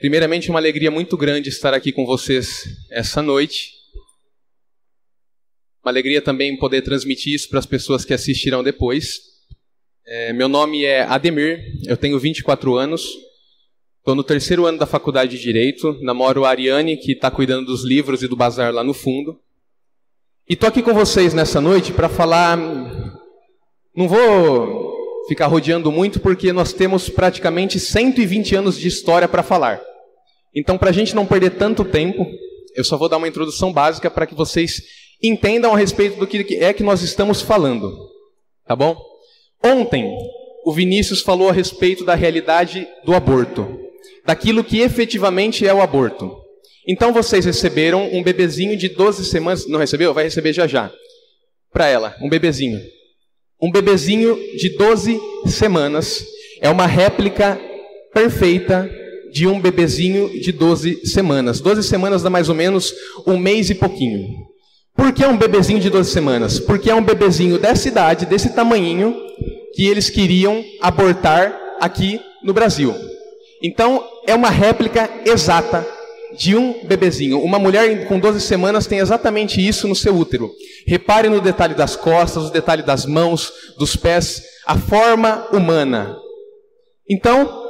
Primeiramente, uma alegria muito grande estar aqui com vocês essa noite. Uma alegria também poder transmitir isso para as pessoas que assistirão depois. Meu nome é Ademir, eu tenho 24 anos, estou no 3º ano da faculdade de Direito, namoro a Ariane, que está cuidando dos livros e do bazar lá no fundo. E estou aqui com vocês nessa noite para falar... Não vou ficar rodeando muito, porque nós temos praticamente 120 anos de história para falar. Então, para a gente não perder tanto tempo, eu só vou dar uma introdução básica para que vocês entendam a respeito do que é que nós estamos falando. Tá bom? Ontem, o Vinícius falou a respeito da realidade do aborto, daquilo que efetivamente é o aborto. Então, vocês receberam um bebezinho de 12 semanas... Não recebeu? Vai receber já já. Para ela, um bebezinho. Um bebezinho de 12 semanas é uma réplica perfeita de um bebezinho de 12 semanas. 12 semanas dá mais ou menos 1 mês e pouquinho. Por que um bebezinho de 12 semanas? Porque é um bebezinho dessa idade, desse tamanhinho, que eles queriam abortar aqui no Brasil. Então, é uma réplica exata de um bebezinho. Uma mulher com 12 semanas tem exatamente isso no seu útero. Repare no detalhe das costas, no detalhe das mãos, dos pés, a forma humana. Então,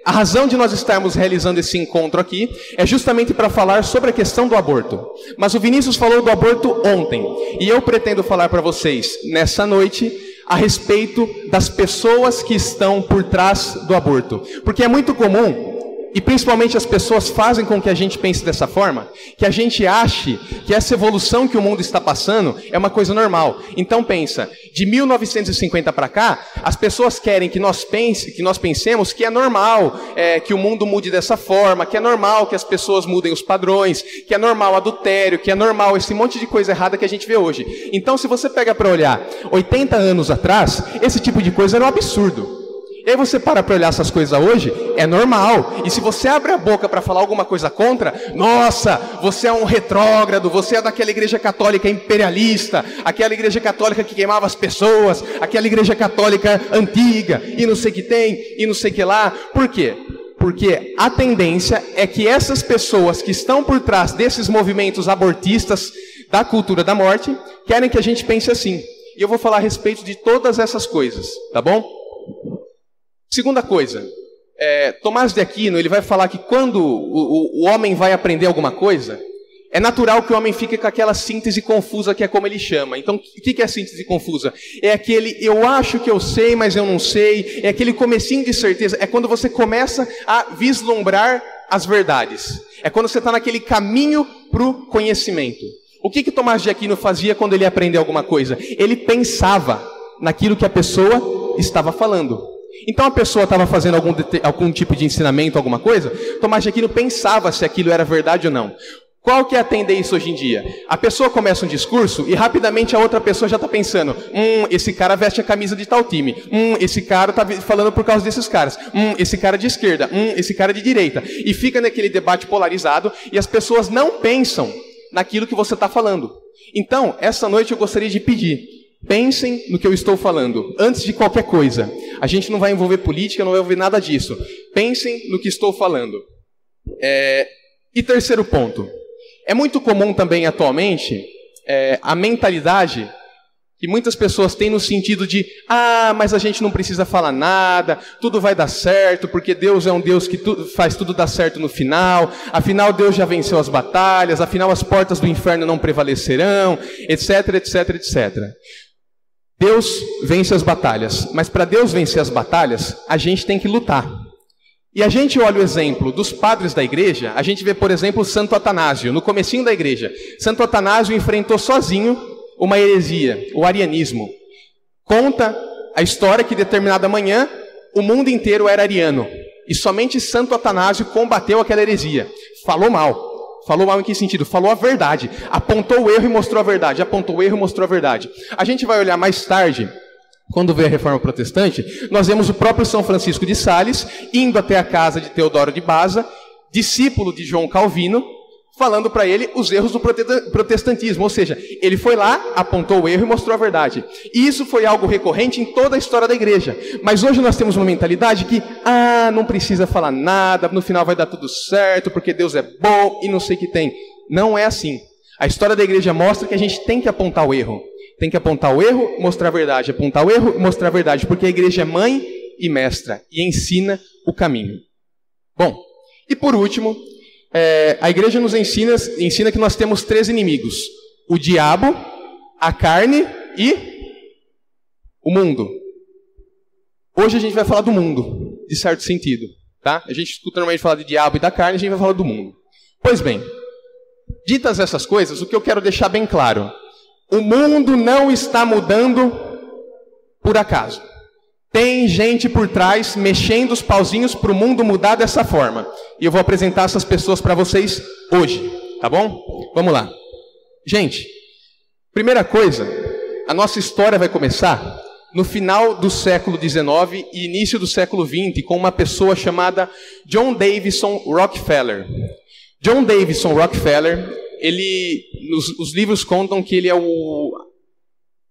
a razão de nós estarmos realizando esse encontro aqui é justamente para falar sobre a questão do aborto. Mas o Vinícius falou do aborto ontem, e eu pretendo falar para vocês nessa noite a respeito das pessoas que estão por trás do aborto. Porque é muito comum, e principalmente as pessoas fazem com que a gente pense dessa forma, que a gente ache que essa evolução que o mundo está passando é uma coisa normal. Então pensa, de 1950 para cá, as pessoas querem que nós pensemos que é normal que o mundo mude dessa forma, que é normal que as pessoas mudem os padrões, que é normal adultério, que é normal esse monte de coisa errada que a gente vê hoje. Então, se você pega para olhar 80 anos atrás, esse tipo de coisa era um absurdo. E aí você para olhar essas coisas hoje, é normal. E se você abre a boca para falar alguma coisa contra, nossa, você é um retrógrado, você é daquela igreja católica imperialista, aquela igreja católica que queimava as pessoas, aquela igreja católica antiga, e não sei o que tem, e não sei o que lá. Por quê? Porque a tendência é que essas pessoas que estão por trás desses movimentos abortistas da cultura da morte, querem que a gente pense assim. E eu vou falar a respeito de todas essas coisas, tá bom? Segunda coisa, Tomás de Aquino, ele vai falar que quando o homem vai aprender alguma coisa, é natural que o homem fique com aquela síntese confusa, que é como ele chama. Então, o que é a síntese confusa? É aquele eu acho que eu sei, mas eu não sei, é aquele comecinho de certeza, é quando você começa a vislumbrar as verdades. É quando você está naquele caminho para o conhecimento. O que Tomás de Aquino fazia quando ele aprendeu alguma coisa? Ele pensava naquilo que a pessoa estava falando. Então a pessoa estava fazendo algum tipo de ensinamento, alguma coisa, Tomás de Aquino pensava se aquilo era verdade ou não. Qual que é a tendência hoje em dia? A pessoa começa um discurso e rapidamente a outra pessoa já está pensando, esse cara veste a camisa de tal time, esse cara está falando por causa desses caras, esse cara de esquerda, esse cara de direita. E fica naquele debate polarizado e as pessoas não pensam naquilo que você está falando. Então, essa noite eu gostaria de pedir, pensem no que eu estou falando, antes de qualquer coisa. A gente não vai envolver política, não vai envolver nada disso. Pensem no que estou falando. E terceiro ponto. É muito comum também atualmente a mentalidade que muitas pessoas têm no sentido de mas a gente não precisa falar nada, tudo vai dar certo, porque Deus é um Deus que faz tudo dar certo no final, afinal Deus já venceu as batalhas, afinal as portas do inferno não prevalecerão, etc, etc, etc. Deus vence as batalhas, mas para Deus vencer as batalhas, a gente tem que lutar. E a gente olha o exemplo dos padres da igreja, a gente vê, por exemplo, Santo Atanásio, no comecinho da igreja. Santo Atanásio enfrentou sozinho uma heresia, o arianismo. Conta a história que determinada manhã, o mundo inteiro era ariano. E somente Santo Atanásio combateu aquela heresia. Falou mal. Falou mal em que sentido? Falou a verdade. Apontou o erro e mostrou a verdade. Apontou o erro e mostrou a verdade. A gente vai olhar mais tarde, quando vê a Reforma Protestante, nós vemos o próprio São Francisco de Sales indo até a casa de Teodoro de Basa, discípulo de João Calvino, falando para ele os erros do protestantismo. Ou seja, ele foi lá, apontou o erro e mostrou a verdade. E isso foi algo recorrente em toda a história da igreja. Mas hoje nós temos uma mentalidade que, não precisa falar nada, no final vai dar tudo certo, porque Deus é bom e não sei o que tem. Não é assim. A história da igreja mostra que a gente tem que apontar o erro. Tem que apontar o erro, mostrar a verdade. Apontar o erro, mostrar a verdade. Porque a igreja é mãe e mestra e ensina o caminho. Bom, e por último, a igreja nos ensina que nós temos 3 inimigos. O diabo, a carne e o mundo. Hoje a gente vai falar do mundo, de certo sentido. Tá? A gente escuta normalmente falar de diabo e da carne, a gente vai falar do mundo. Pois bem, ditas essas coisas, o que eu quero deixar bem claro. O mundo não está mudando por acaso. Tem gente por trás mexendo os pauzinhos para o mundo mudar dessa forma. E eu vou apresentar essas pessoas para vocês hoje, tá bom? Vamos lá. Gente, primeira coisa, a nossa história vai começar no final do século XIX e início do século XX com uma pessoa chamada John Davison Rockefeller. John Davison Rockefeller, os livros contam que ele é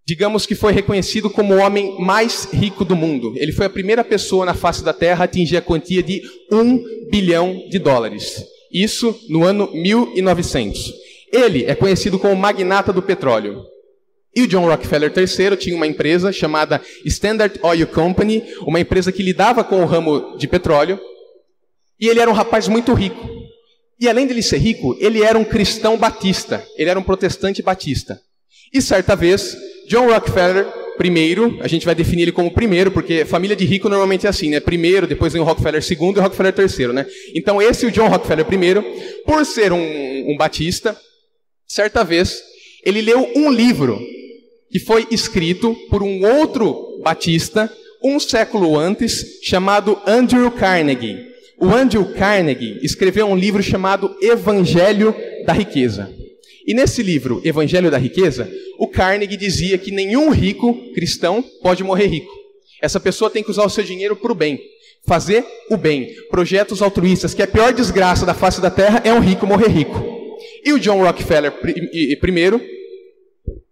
digamos que foi reconhecido como o homem mais rico do mundo. Ele foi a primeira pessoa na face da Terra a atingir a quantia de $1 bilhão. Isso no ano 1900. Ele é conhecido como magnata do petróleo. E o John Rockefeller III tinha uma empresa chamada Standard Oil Company, uma empresa que lidava com o ramo de petróleo. E ele era um rapaz muito rico. E além de ele ser rico, ele era um cristão batista. Ele era um protestante batista. E certa vez, John Rockefeller I, a gente vai definir ele como primeiro, porque família de rico normalmente é assim, né? Primeiro, depois vem o Rockefeller II e o Rockefeller III, né? Então esse é o John Rockefeller I, por ser um batista, certa vez, ele leu um livro que foi escrito por um outro batista, um século antes, chamado Andrew Carnegie. O Andrew Carnegie escreveu um livro chamado Evangelho da Riqueza. E nesse livro, Evangelho da Riqueza, o Carnegie dizia que nenhum rico cristão pode morrer rico. Essa pessoa tem que usar o seu dinheiro para o bem. Fazer o bem. Projetos altruístas, que a pior desgraça da face da terra é um rico morrer rico. E o John Rockefeller I,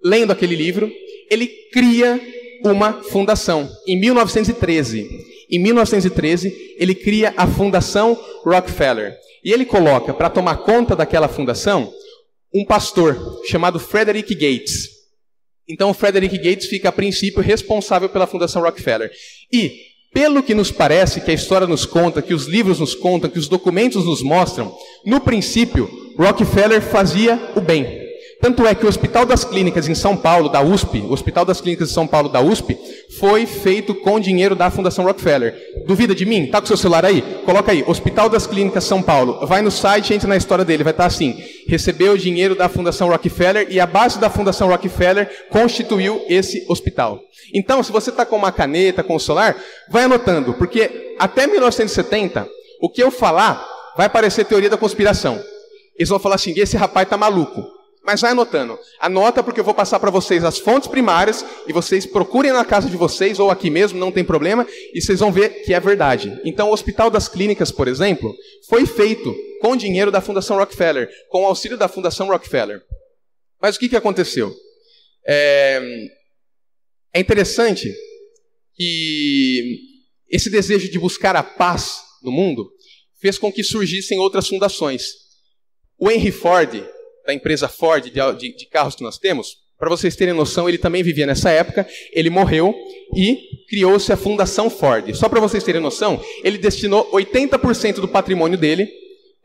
lendo aquele livro, ele cria uma fundação. Em 1913. Em 1913, ele cria a Fundação Rockefeller. E ele coloca, para tomar conta daquela fundação, um pastor chamado Frederick Gates. Então, o Frederick Gates fica, a princípio, responsável pela Fundação Rockefeller. E, pelo que nos parece, que a história nos conta, que os livros nos contam, que os documentos nos mostram, no princípio, Rockefeller fazia o bem. Tanto é que o Hospital das Clínicas em São Paulo, da USP, o Hospital das Clínicas de São Paulo, da USP, foi feito com dinheiro da Fundação Rockefeller. Duvida de mim? Tá com o seu celular aí? Coloca aí, Hospital das Clínicas São Paulo. Vai no site, entra na história dele, vai estar assim. Recebeu dinheiro da Fundação Rockefeller e a base da Fundação Rockefeller constituiu esse hospital. Então, se você está com uma caneta, com o celular, vai anotando, porque até 1970, o que eu falar vai parecer teoria da conspiração. Eles vão falar assim, esse rapaz está maluco. Mas vai anotando. Anota porque eu vou passar para vocês as fontes primárias e vocês procurem na casa de vocês ou aqui mesmo, não tem problema, e vocês vão ver que é verdade. Então o Hospital das Clínicas, por exemplo, foi feito com dinheiro da Fundação Rockefeller, com o auxílio da Fundação Rockefeller. Mas o que aconteceu? É interessante que esse desejo de buscar a paz no mundo fez com que surgissem outras fundações. O Henry Ford, da empresa Ford de carros que nós temos, para vocês terem noção, ele também vivia nessa época, ele morreu e criou-se a Fundação Ford. Só para vocês terem noção, ele destinou 80% do patrimônio dele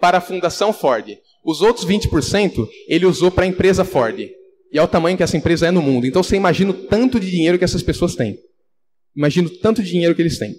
para a Fundação Ford. Os outros 20% ele usou para a empresa Ford. E é o tamanho que essa empresa é no mundo. Então você imagina o tanto de dinheiro que essas pessoas têm. Imagina o tanto de dinheiro que eles têm.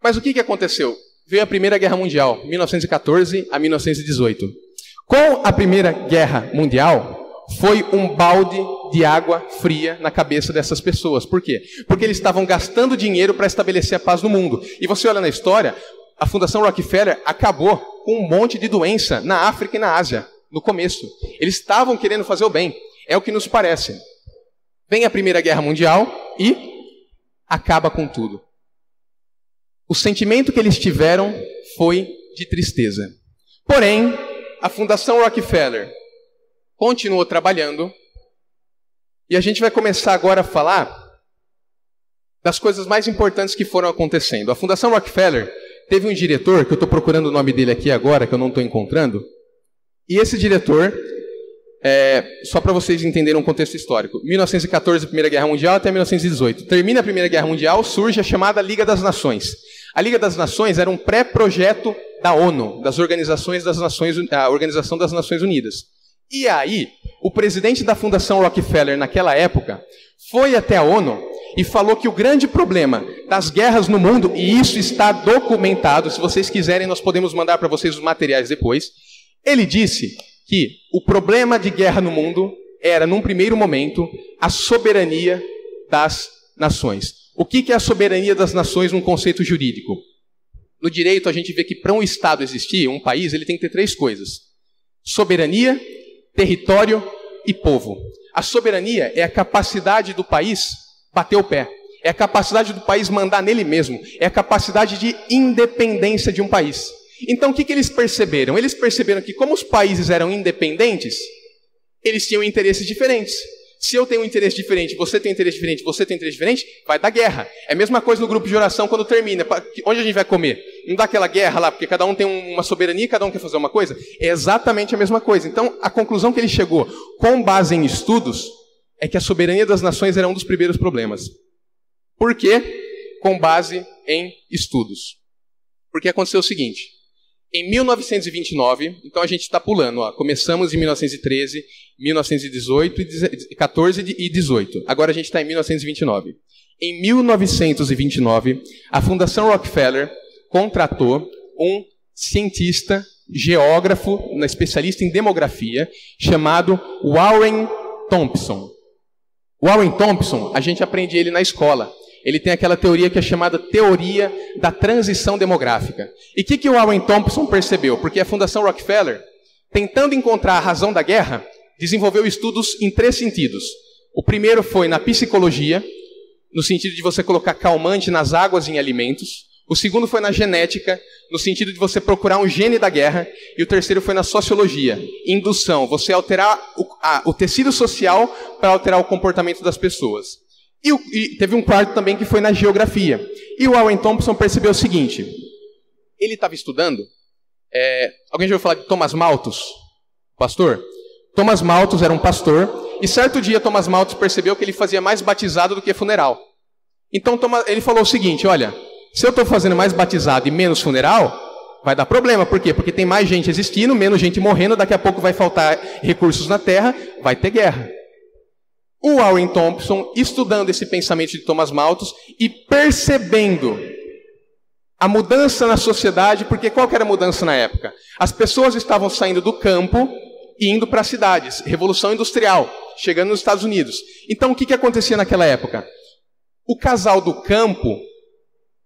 Mas o que aconteceu? Veio a Primeira Guerra Mundial, 1914 a 1918. Com a Primeira Guerra Mundial, foi um balde de água fria na cabeça dessas pessoas. Por quê? Porque eles estavam gastando dinheiro para estabelecer a paz no mundo. E você olha na história, a Fundação Rockefeller acabou com um monte de doença na África e na Ásia, no começo. Eles estavam querendo fazer o bem. É o que nos parece. Vem a Primeira Guerra Mundial e acaba com tudo. O sentimento que eles tiveram foi de tristeza. Porém, a Fundação Rockefeller continuou trabalhando e a gente vai começar agora a falar das coisas mais importantes que foram acontecendo. A Fundação Rockefeller teve um diretor, que eu estou procurando o nome dele aqui agora, que eu não estou encontrando, e esse diretor, só para vocês entenderem um contexto histórico, 1914, Primeira Guerra Mundial, até 1918. Termina a Primeira Guerra Mundial, surge a chamada Liga das Nações. A Liga das Nações era um pré-projeto da ONU, das organizações das Nações, a Organização das Nações Unidas. E aí, o presidente da Fundação Rockefeller, naquela época, foi até a ONU e falou que o grande problema das guerras no mundo, e isso está documentado, se vocês quiserem nós podemos mandar para vocês os materiais depois, ele disse que o problema de guerra no mundo era, num primeiro momento, a soberania das nações. O que é a soberania das nações num conceito jurídico? No direito, a gente vê que para um Estado existir, um país, ele tem que ter 3 coisas. Soberania, território e povo. A soberania é a capacidade do país bater o pé. É a capacidade do país mandar nele mesmo. É a capacidade de independência de um país. Então, o que eles perceberam? Eles perceberam que, como os países eram independentes, eles tinham interesses diferentes. Se eu tenho um interesse diferente, você tem um interesse diferente, você tem um interesse diferente, vai dar guerra. É a mesma coisa no grupo de oração quando termina. Onde a gente vai comer? Não dá aquela guerra lá, porque cada um tem uma soberania e cada um quer fazer uma coisa? É exatamente a mesma coisa. Então, a conclusão que ele chegou, com base em estudos, é que a soberania das nações era um dos primeiros problemas. Por quê? Com base em estudos. Porque aconteceu o seguinte. Em 1929, então a gente está pulando, começamos em 1913, 1918, 14 e 18. Agora a gente está em 1929. Em 1929, a Fundação Rockefeller contratou um cientista, geógrafo, especialista em demografia, chamado Warren Thompson. Warren Thompson, a gente aprende ele na escola. Ele tem aquela teoria que é chamada teoria da transição demográfica. E o que o Warren Thompson percebeu? Porque a Fundação Rockefeller, tentando encontrar a razão da guerra, desenvolveu estudos em 3 sentidos. O primeiro foi na psicologia, no sentido de você colocar calmante nas águas e em alimentos. O segundo foi na genética, no sentido de você procurar um gene da guerra. E o terceiro foi na sociologia, indução, você alterar o tecido social para alterar o comportamento das pessoas. E teve um quarto também que foi na geografia. E o Warren Thompson percebeu o seguinte. Ele estava estudando. Alguém já ouviu falar de Thomas Malthus? Pastor? Thomas Malthus era um pastor. E certo dia Thomas Malthus percebeu que ele fazia mais batizado do que funeral. Então ele falou o seguinte, olha, se eu estou fazendo mais batizado e menos funeral, vai dar problema. Por quê? Porque tem mais gente existindo, menos gente morrendo, daqui a pouco vai faltar recursos na terra, vai ter guerra. O Warren Thompson, estudando esse pensamento de Thomas Malthus e percebendo a mudança na sociedade, porque qual que era a mudança na época? As pessoas estavam saindo do campo e indo para as cidades, Revolução Industrial, chegando nos Estados Unidos. Então, o que acontecia naquela época? O casal do campo,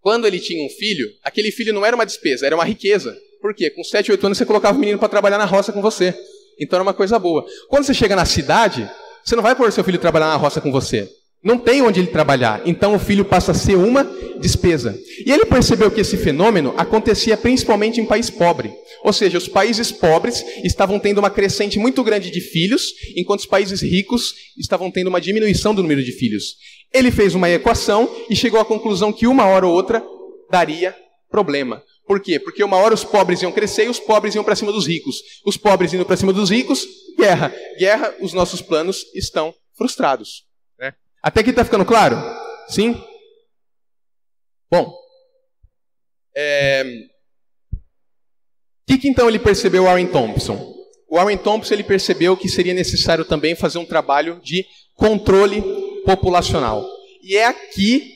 quando ele tinha um filho, aquele filho não era uma despesa, era uma riqueza. Por quê? Com 7, 8 anos você colocava o menino para trabalhar na roça com você. Então era uma coisa boa. Quando você chega na cidade, você não vai pôr seu filho trabalhar na roça com você. Não tem onde ele trabalhar. Então o filho passa a ser uma despesa. E ele percebeu que esse fenômeno acontecia principalmente em país pobre. Ou seja, os países pobres estavam tendo uma crescente muito grande de filhos, enquanto os países ricos estavam tendo uma diminuição do número de filhos. Ele fez uma equação e chegou à conclusão que uma hora ou outra daria problema. Por quê? Porque uma hora os pobres iam crescer e os pobres iam para cima dos ricos. Os pobres indo para cima dos ricos, guerra. Guerra, os nossos planos estão frustrados. Né? Até aqui está ficando claro? Sim? Bom. O que então ele percebeu, Warren Thompson? O Warren Thompson ele percebeu que seria necessário também fazer um trabalho de controle populacional. E é aqui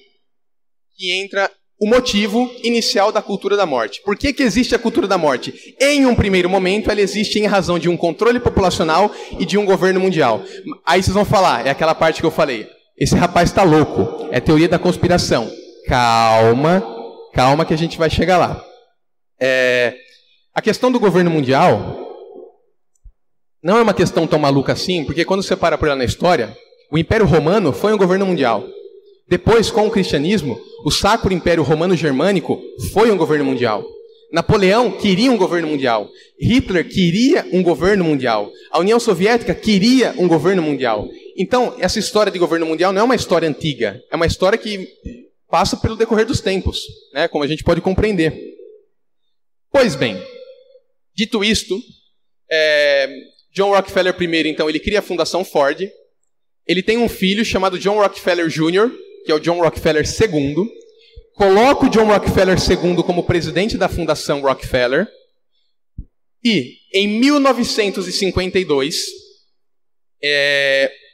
que entra o motivo inicial da cultura da morte. Por que existe a cultura da morte? Em um primeiro momento, ela existe em razão de um controle populacional e de um governo mundial. Aí vocês vão falar, é aquela parte que eu falei. Esse rapaz está louco, é teoria da conspiração. Calma, calma que a gente vai chegar lá. A questão do governo mundial não é uma questão tão maluca assim, porque quando você para por lá na história, o Império Romano foi um governo mundial. Depois, com o cristianismo, o Sacro Império Romano Germânico foi um governo mundial. Napoleão queria um governo mundial. Hitler queria um governo mundial. A União Soviética queria um governo mundial. Então, essa história de governo mundial não é uma história antiga. É uma história que passa pelo decorrer dos tempos, né? Como a gente pode compreender. Pois bem, dito isto, John Rockefeller I, então, ele cria a Fundação Ford. Ele tem um filho chamado John Rockefeller Jr., que é o John Rockefeller II. Coloca o John Rockefeller II como presidente da Fundação Rockefeller. E, em 1952,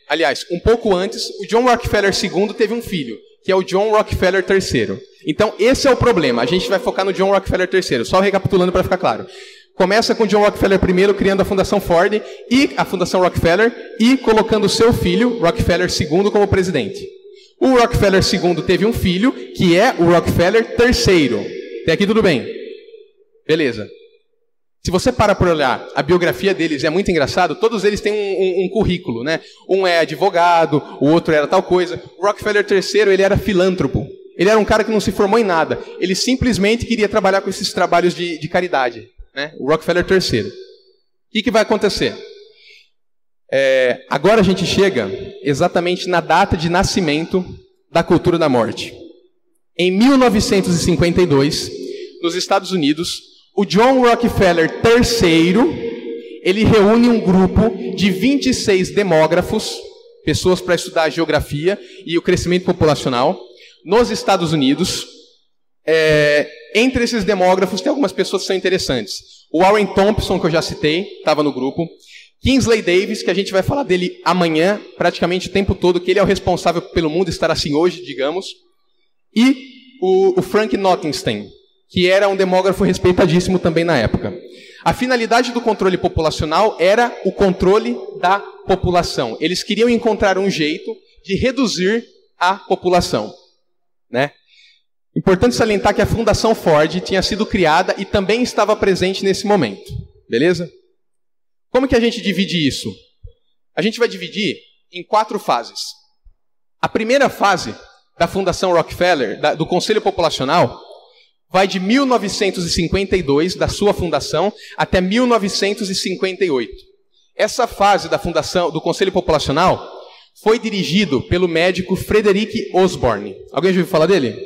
aliás, um pouco antes, o John Rockefeller II teve um filho, que é o John Rockefeller III. Então, esse é o problema. A gente vai focar no John Rockefeller III. Só recapitulando para ficar claro. Começa com John Rockefeller I criando a Fundação Ford e a Fundação Rockefeller e colocando o seu filho, Rockefeller II, como presidente. O Rockefeller II teve um filho, que é o Rockefeller III. Até aqui tudo bem? Beleza. Se você para olhar, a biografia deles é muito engraçado, todos eles têm um currículo, né? Um é advogado, o outro era tal coisa. O Rockefeller III, ele era filântropo. Ele era um cara que não se formou em nada. Ele simplesmente queria trabalhar com esses trabalhos de caridade, né? O Rockefeller III. O que vai acontecer? Agora a gente chega exatamente na data de nascimento da cultura da morte. Em 1952, nos Estados Unidos, o John Rockefeller III, ele reúne um grupo de 26 demógrafos, pessoas para estudar a geografia e o crescimento populacional, nos Estados Unidos. Entre esses demógrafos tem algumas pessoas que são interessantes. O Warren Thompson, que eu já citei, estava no grupo. Kingsley Davis, que a gente vai falar dele amanhã, praticamente o tempo todo, que ele é o responsável pelo mundo estar assim hoje, digamos. E o Frank Notenstein, que era um demógrafo respeitadíssimo também na época. A finalidade do controle populacional era o controle da população. Eles queriam encontrar um jeito de reduzir a população, né? Importante salientar que a Fundação Ford tinha sido criada e também estava presente nesse momento. Beleza? Como que a gente divide isso? A gente vai dividir em 4 fases. A primeira fase da Fundação Rockefeller, do Conselho Populacional, vai de 1952, da sua fundação, até 1958. Essa fase da fundação do Conselho Populacional foi dirigido pelo médico Frederick Osborne. Alguém já ouviu falar dele?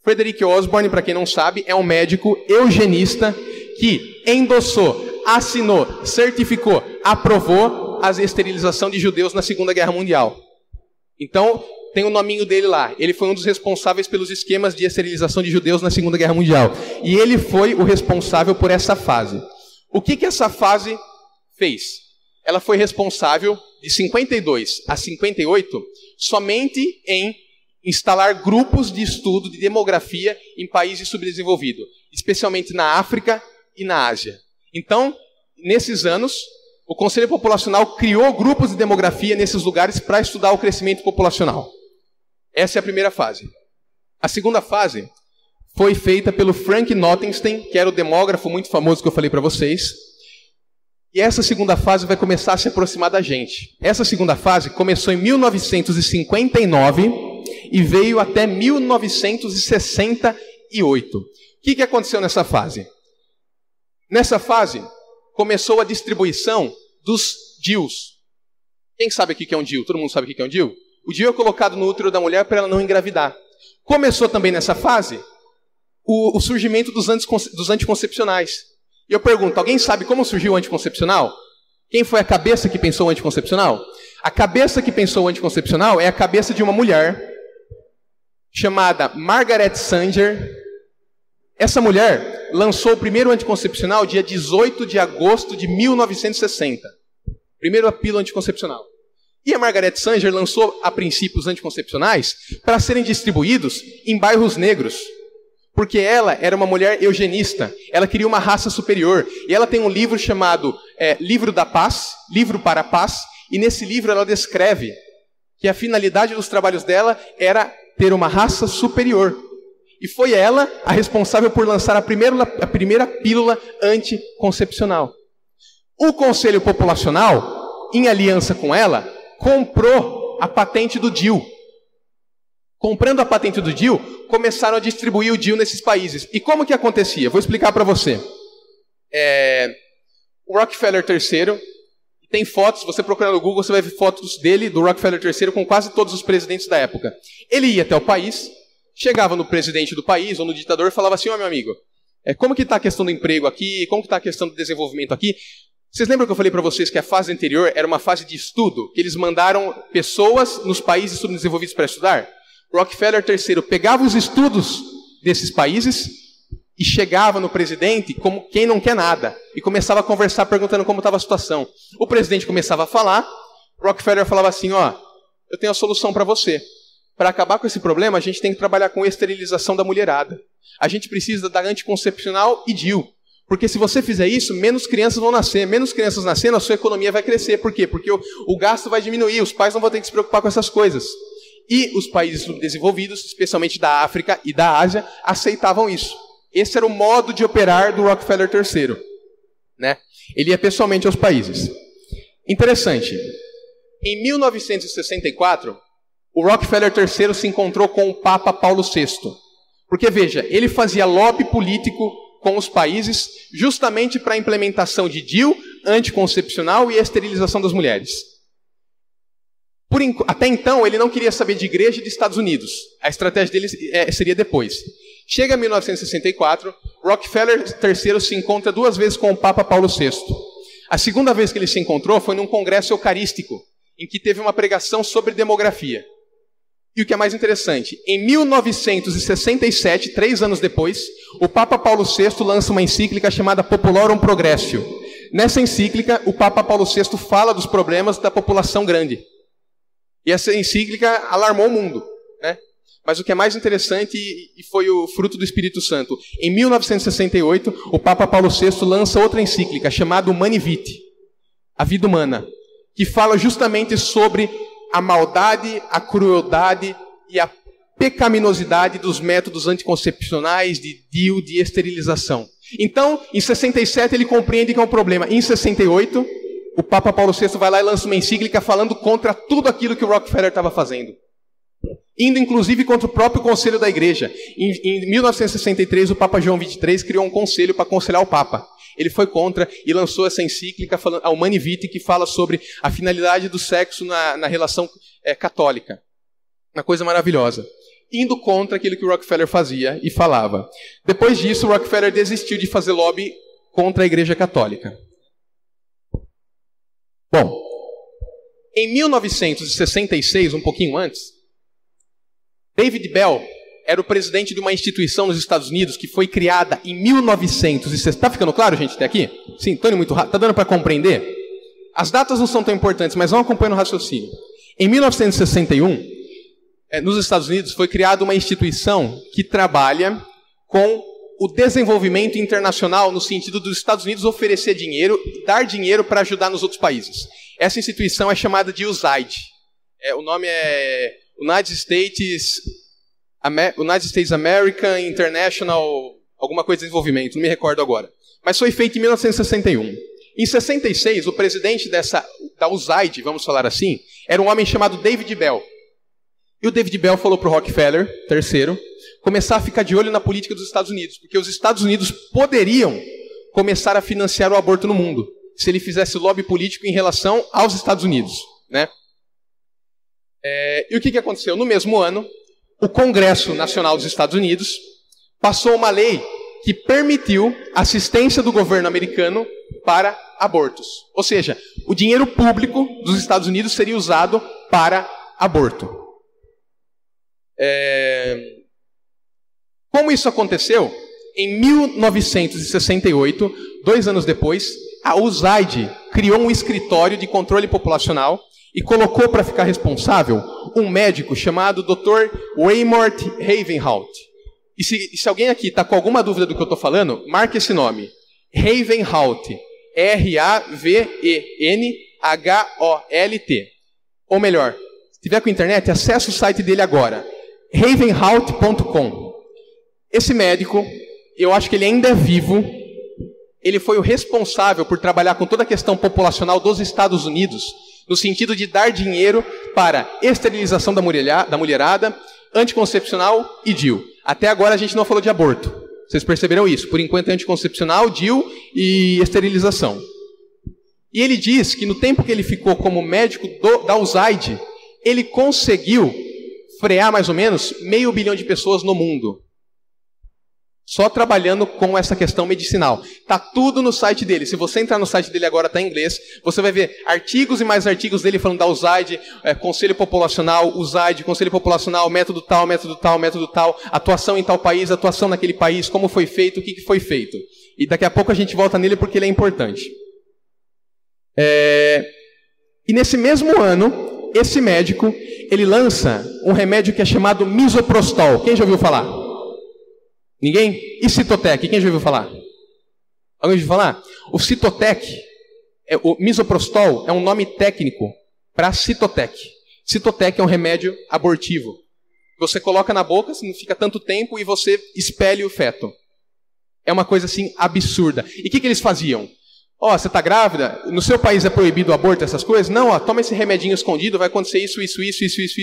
Frederick Osborne, para quem não sabe, é um médico eugenista que endossou, assinou, certificou, aprovou a esterilização de judeus na Segunda Guerra Mundial. Então, tem o nominho dele lá. Ele foi um dos responsáveis pelos esquemas de esterilização de judeus na Segunda Guerra Mundial. E ele foi o responsável por essa fase. O que essa fase fez? Ela foi responsável, de 52 a 58, somente em instalar grupos de estudo de demografia em países subdesenvolvidos, especialmente na África e na Ásia. Então, nesses anos, o Conselho Populacional criou grupos de demografia nesses lugares para estudar o crescimento populacional. Essa é a primeira fase. A segunda fase foi feita pelo Frank Notenstein, que era o demógrafo muito famoso que eu falei para vocês. E essa segunda fase vai começar a se aproximar da gente. Essa segunda fase começou em 1959 e veio até 1968. O que aconteceu nessa fase? Nessa fase, começou a distribuição dos DIUs. Quem sabe o que é um DIU? Todo mundo sabe o que é um DIU? O DIU é colocado no útero da mulher para ela não engravidar. Começou também nessa fase o surgimento dos anticoncepcionais. E eu pergunto, alguém sabe como surgiu o anticoncepcional? Quem foi a cabeça que pensou o anticoncepcional? A cabeça que pensou o anticoncepcional é a cabeça de uma mulher chamada Margaret Sanger. Essa mulher lançou o primeiro anticoncepcional dia 18 de agosto de 1960. Primeira pílula anticoncepcional. E a Margaret Sanger lançou, a princípio, os anticoncepcionais para serem distribuídos em bairros negros. Porque ela era uma mulher eugenista. Ela queria uma raça superior. E ela tem um livro chamado Livro da Paz, Livro para a Paz. E nesse livro ela descreve que a finalidade dos trabalhos dela era ter uma raça superior. E foi ela a responsável por lançar a primeira pílula anticoncepcional. O Conselho Populacional, em aliança com ela, comprou a patente do DIU. Comprando a patente do DIU, começaram a distribuir o DIU nesses países. E como que acontecia? Vou explicar para você. O Rockefeller III, tem fotos, você procurar no Google, você vai ver fotos dele, do Rockefeller III, com quase todos os presidentes da época. Ele ia até o país, chegava no presidente do país, ou no ditador, e falava assim, meu amigo, como que está a questão do emprego aqui, como que está a questão do desenvolvimento aqui? Vocês lembram que eu falei para vocês que a fase anterior era uma fase de estudo, que eles mandaram pessoas nos países subdesenvolvidos para estudar? Rockefeller III pegava os estudos desses países e chegava no presidente como quem não quer nada. E começava a conversar perguntando como estava a situação. O presidente começava a falar, Rockefeller falava assim, eu tenho a solução para você. Para acabar com esse problema, a gente tem que trabalhar com esterilização da mulherada. A gente precisa da anticoncepcional e DIU. Porque se você fizer isso, menos crianças vão nascer. Menos crianças nascendo, a sua economia vai crescer. Por quê? Porque o gasto vai diminuir, os pais não vão ter que se preocupar com essas coisas. E os países subdesenvolvidos, especialmente da África e da Ásia, aceitavam isso. Esse era o modo de operar do Rockefeller III. Né? Ele ia pessoalmente aos países. Interessante. Em 1964, o Rockefeller III se encontrou com o Papa Paulo VI. Porque, veja, ele fazia lobby político com os países justamente para a implementação de DIU, anticoncepcional e esterilização das mulheres. Até então, ele não queria saber de igreja e de Estados Unidos. A estratégia dele seria depois. Chega 1964, Rockefeller III se encontra 2 vezes com o Papa Paulo VI. A segunda vez que ele se encontrou foi num congresso eucarístico, em que teve uma pregação sobre demografia. E o que é mais interessante, em 1967, 3 anos depois, o Papa Paulo VI lança uma encíclica chamada Populorum Progressio. Nessa encíclica, o Papa Paulo VI fala dos problemas da população grande. E essa encíclica alarmou o mundo, né? Mas o que é mais interessante, e foi o fruto do Espírito Santo, em 1968, o Papa Paulo VI lança outra encíclica, chamada Humani Vitae, a vida humana, que fala justamente sobre a maldade, a crueldade e a pecaminosidade dos métodos anticoncepcionais, de DIU, de esterilização. Então, em 67, ele compreende que é um problema. Em 68... o Papa Paulo VI vai lá e lança uma encíclica falando contra tudo aquilo que o Rockefeller estava fazendo. Indo, inclusive, contra o próprio conselho da igreja. Em 1963, o Papa João XXIII criou um conselho para aconselhar o Papa. Ele foi contra e lançou essa encíclica, a Humani Vitae, que fala sobre a finalidade do sexo na relação católica. Uma coisa maravilhosa. Indo contra aquilo que o Rockefeller fazia e falava. Depois disso, o Rockefeller desistiu de fazer lobby contra a igreja católica. Bom, em 1966, um pouquinho antes, David Bell era o presidente de uma instituição nos Estados Unidos que foi criada em 1960. Está ficando claro, gente, até aqui? Sim, estou indo muito rápido. Está dando para compreender? As datas não são tão importantes, mas vão acompanhando o raciocínio. Em 1961, nos Estados Unidos, foi criada uma instituição que trabalha com o desenvolvimento internacional no sentido dos Estados Unidos oferecer dinheiro, dar dinheiro para ajudar nos outros países. Essa instituição é chamada de USAID. O nome é United States American International, alguma coisa de desenvolvimento, não me recordo agora. Mas foi feito em 1961. Em 66, o presidente da USAID, vamos falar assim, era um homem chamado David Bell. E o David Bell falou para o Rockefeller III começar a ficar de olho na política dos Estados Unidos, porque os Estados Unidos poderiam começar a financiar o aborto no mundo, se ele fizesse lobby político em relação aos Estados Unidos, né? E o que aconteceu? No mesmo ano, o Congresso Nacional dos Estados Unidos passou uma lei que permitiu assistência do governo americano para abortos. Ou seja, o dinheiro público dos Estados Unidos seria usado para aborto. Como isso aconteceu? Em 1968, 2 anos depois, a USAID criou um escritório de controle populacional e colocou para ficar responsável um médico chamado Dr. Raymond Ravenhout. E se alguém aqui está com alguma dúvida do que eu estou falando, marque esse nome. Ravenhout. R-A-V-E-N-H-O-L-T. Ou melhor, se tiver com internet, acesse o site dele agora. Ravenhout.com. Esse médico, eu acho que ele ainda é vivo. Ele foi o responsável por trabalhar com toda a questão populacional dos Estados Unidos, no sentido de dar dinheiro para esterilização da mulherada, anticoncepcional e DIU. Até agora a gente não falou de aborto. Vocês perceberam isso? Por enquanto é anticoncepcional, DIU e esterilização. E ele diz que no tempo que ele ficou como médico da USAID, ele conseguiu frear mais ou menos 500 milhão de pessoas no mundo. Só trabalhando com essa questão medicinal. Está tudo no site dele. Se você entrar no site dele agora, está em inglês, você vai ver artigos e mais artigos dele falando da USAID, Conselho Populacional, USAID, Conselho Populacional, método tal, método tal, método tal, atuação em tal país, atuação naquele país, como foi feito, o que foi feito. E daqui a pouco a gente volta nele porque ele é importante. E nesse mesmo ano, esse médico, ele lança um remédio que é chamado misoprostol. Quem já ouviu falar? Ninguém? E Citotec? Quem já ouviu falar? Alguém já ouviu falar? O Citotec, o misoprostol, é um nome técnico para Citotec. Citotec é um remédio abortivo. Você coloca na boca, não fica tanto tempo e você expele o feto. É uma coisa assim absurda. E o que eles faziam? Você está grávida? No seu país é proibido o aborto, essas coisas? Não, toma esse remedinho escondido, vai acontecer isso,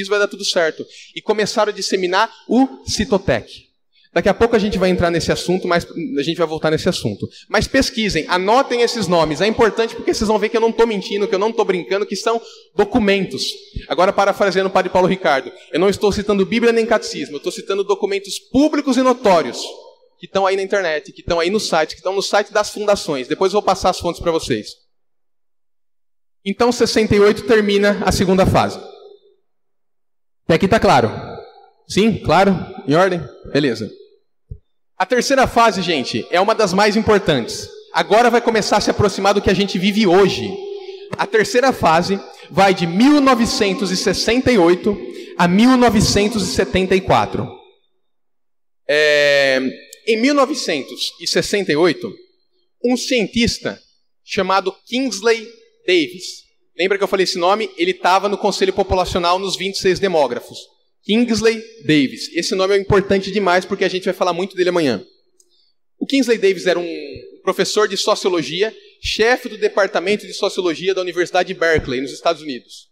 vai dar tudo certo. E começaram a disseminar o Citotec. Daqui a pouco a gente vai entrar nesse assunto, mas a gente vai voltar nesse assunto. Mas pesquisem, anotem esses nomes. É importante porque vocês vão ver que eu não estou mentindo, que eu não estou brincando, que são documentos. Agora, parafraseando o padre Paulo Ricardo, eu não estou citando Bíblia nem catecismo, eu estou citando documentos públicos e notórios, que estão aí na internet, que estão aí no site, que estão no site das fundações. Depois eu vou passar as fontes para vocês. Então, 68 termina a segunda fase. Até aqui está claro? Sim? Claro? Em ordem? Beleza. A terceira fase, gente, é uma das mais importantes. Agora vai começar a se aproximar do que a gente vive hoje. A terceira fase vai de 1968 a 1974. Em 1968, um cientista chamado Kingsley Davis. Lembra que eu falei esse nome? Ele estava no Conselho Populacional nos 26 demógrafos. Kingsley Davis. Esse nome é importante demais porque a gente vai falar muito dele amanhã. O Kingsley Davis era um professor de sociologia, chefe do departamento de sociologia da Universidade de Berkeley, nos Estados Unidos.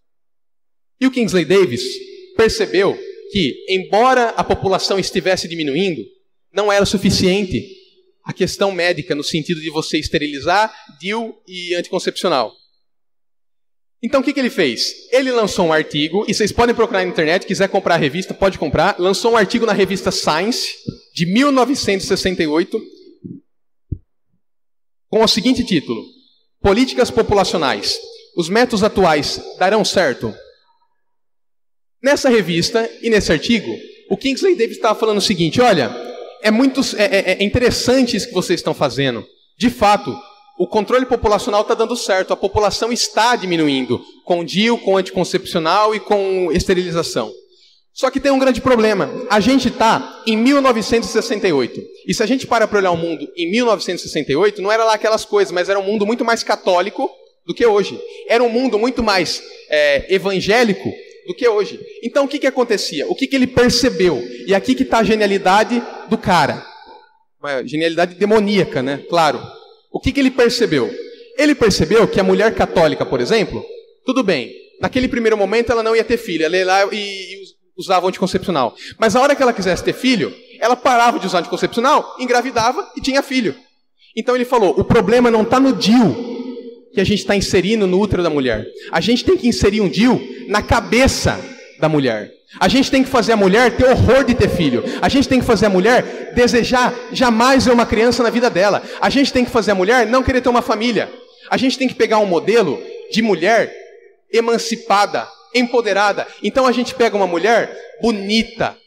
E o Kingsley Davis percebeu que, embora a população estivesse diminuindo, não era suficiente a questão médica no sentido de você esterilizar, DIU e anticoncepcional. Então o que ele fez? Ele lançou um artigo, e vocês podem procurar na internet, quiser comprar a revista, pode comprar. Lançou um artigo na revista Science, de 1968, com o seguinte título: Políticas populacionais. Os métodos atuais darão certo? Nessa revista e nesse artigo, o Kingsley Davis estava falando o seguinte: olha, é interessante isso que vocês estão fazendo. De fato, o controle populacional está dando certo, a população está diminuindo, com DIU, com anticoncepcional e com esterilização. Só que tem um grande problema. A gente está em 1968. E se a gente para olhar o mundo em 1968, não era lá aquelas coisas, mas era um mundo muito mais católico do que hoje. Era um mundo muito mais evangélico do que hoje. Então o que acontecia? O que ele percebeu? E aqui que está a genialidade do cara. Uma genialidade demoníaca, né? Claro. O que ele percebeu? Ele percebeu que a mulher católica, por exemplo, tudo bem, naquele primeiro momento ela não ia ter filho, ela ia lá e usava o anticoncepcional. Mas a hora que ela quisesse ter filho, ela parava de usar anticoncepcional, engravidava e tinha filho. Então ele falou, o problema não está no DIU que a gente está inserindo no útero da mulher. A gente tem que inserir um DIU na cabeça da mulher. A gente tem que fazer a mulher ter horror de ter filho. A gente tem que fazer a mulher desejar jamais ver uma criança na vida dela. A gente tem que fazer a mulher não querer ter uma família. A gente tem que pegar um modelo de mulher emancipada, empoderada. Então a gente pega uma mulher bonita,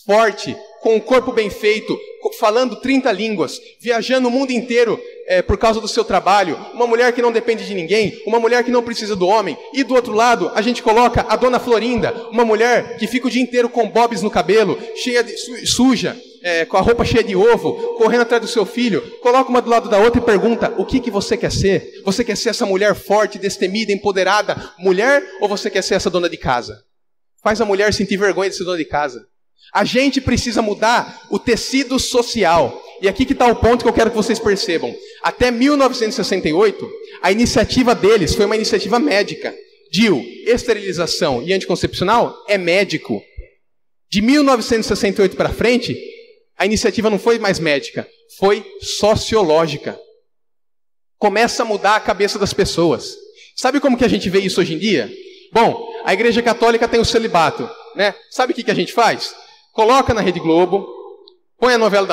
forte, com um corpo bem feito, falando 30 línguas, viajando o mundo inteiro por causa do seu trabalho, uma mulher que não depende de ninguém, uma mulher que não precisa do homem. E do outro lado, a gente coloca a Dona Florinda, uma mulher que fica o dia inteiro com bobs no cabelo, cheia de, suja, com a roupa cheia de ovo, correndo atrás do seu filho. Coloca uma do lado da outra e pergunta, o que você quer ser? Você quer ser essa mulher forte, destemida, empoderada, mulher, ou você quer ser essa dona de casa? Faz a mulher sentir vergonha de ser dona de casa. A gente precisa mudar o tecido social. E aqui que está o ponto que eu quero que vocês percebam. Até 1968, a iniciativa deles foi uma iniciativa médica. DIU, esterilização e anticoncepcional é médico. De 1968 para frente, a iniciativa não foi mais médica, foi sociológica. Começa a mudar a cabeça das pessoas. Sabe como que a gente vê isso hoje em dia? Bom, a Igreja Católica tem o celibato, né? Sabe o que a gente faz? Coloca na Rede Globo, põe a novela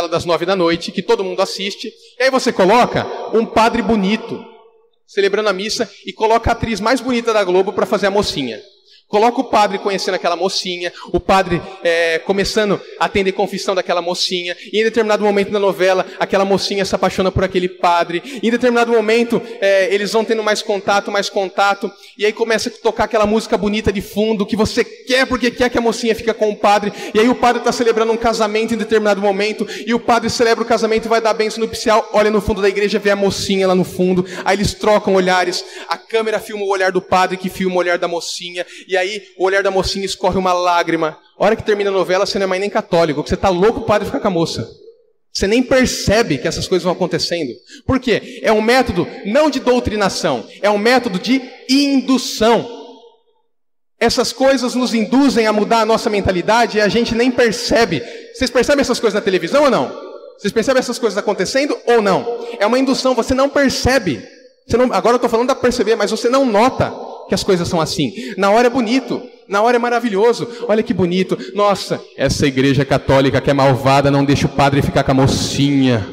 das 9 da noite, que todo mundo assiste, e aí você coloca um padre bonito, celebrando a missa, e coloca a atriz mais bonita da Globo para fazer a mocinha. Coloca o padre conhecendo aquela mocinha, o padre começando a atender confissão daquela mocinha, e em determinado momento da novela, aquela mocinha se apaixona por aquele padre, e em determinado momento eles vão tendo mais contato, e aí começa a tocar aquela música bonita de fundo, que você quer porque quer que a mocinha fique com o padre, e aí o padre está celebrando um casamento em determinado momento, e o padre celebra o casamento e vai dar bênção nupcial, olha no fundo da igreja, vê a mocinha lá no fundo, aí eles trocam olhares, a câmera filma o olhar do padre, que filma o olhar da mocinha, e aí o olhar da mocinha escorre uma lágrima. A hora que termina a novela, você não é mais nem católico, porque você está louco para o padre ficar com a moça. Você nem percebe que essas coisas vão acontecendo. Por quê? É um método não de doutrinação, é um método de indução. Essas coisas nos induzem a mudar a nossa mentalidade e a gente nem percebe. Vocês percebem essas coisas na televisão ou não? Vocês percebem essas coisas acontecendo ou não? É uma indução, você não percebe. Agora eu estou falando da perceber, mas você não nota que as coisas são assim. Na hora é bonito, na hora é maravilhoso. Olha que bonito. Nossa, essa igreja católica que é malvada não deixa o padre ficar com a mocinha.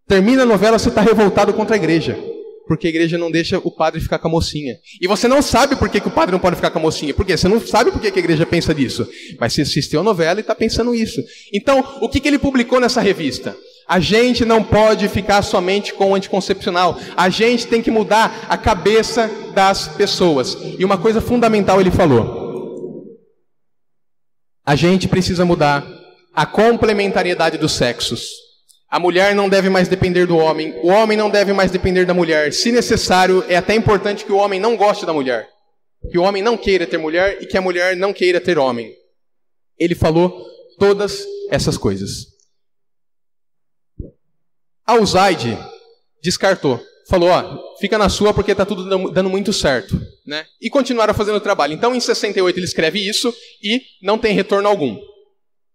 Termina a novela, você está revoltado contra a igreja. Porque a igreja não deixa o padre ficar com a mocinha. E você não sabe por que o padre não pode ficar com a mocinha. Por quê? Você não sabe por que a igreja pensa disso. Mas você assistiu a novela e está pensando isso. Então, o que ele publicou nessa revista? A gente não pode ficar somente com o anticoncepcional. A gente tem que mudar a cabeça das pessoas. E uma coisa fundamental ele falou. A gente precisa mudar a complementariedade dos sexos. A mulher não deve mais depender do homem. O homem não deve mais depender da mulher. Se necessário, é até importante que o homem não goste da mulher. Que o homem não queira ter mulher e que a mulher não queira ter homem. Ele falou todas essas coisas. A USAID descartou. Falou, fica na sua porque está tudo dando muito certo. Né? E continuaram fazendo o trabalho. Então, em 68, ele escreve isso e não tem retorno algum.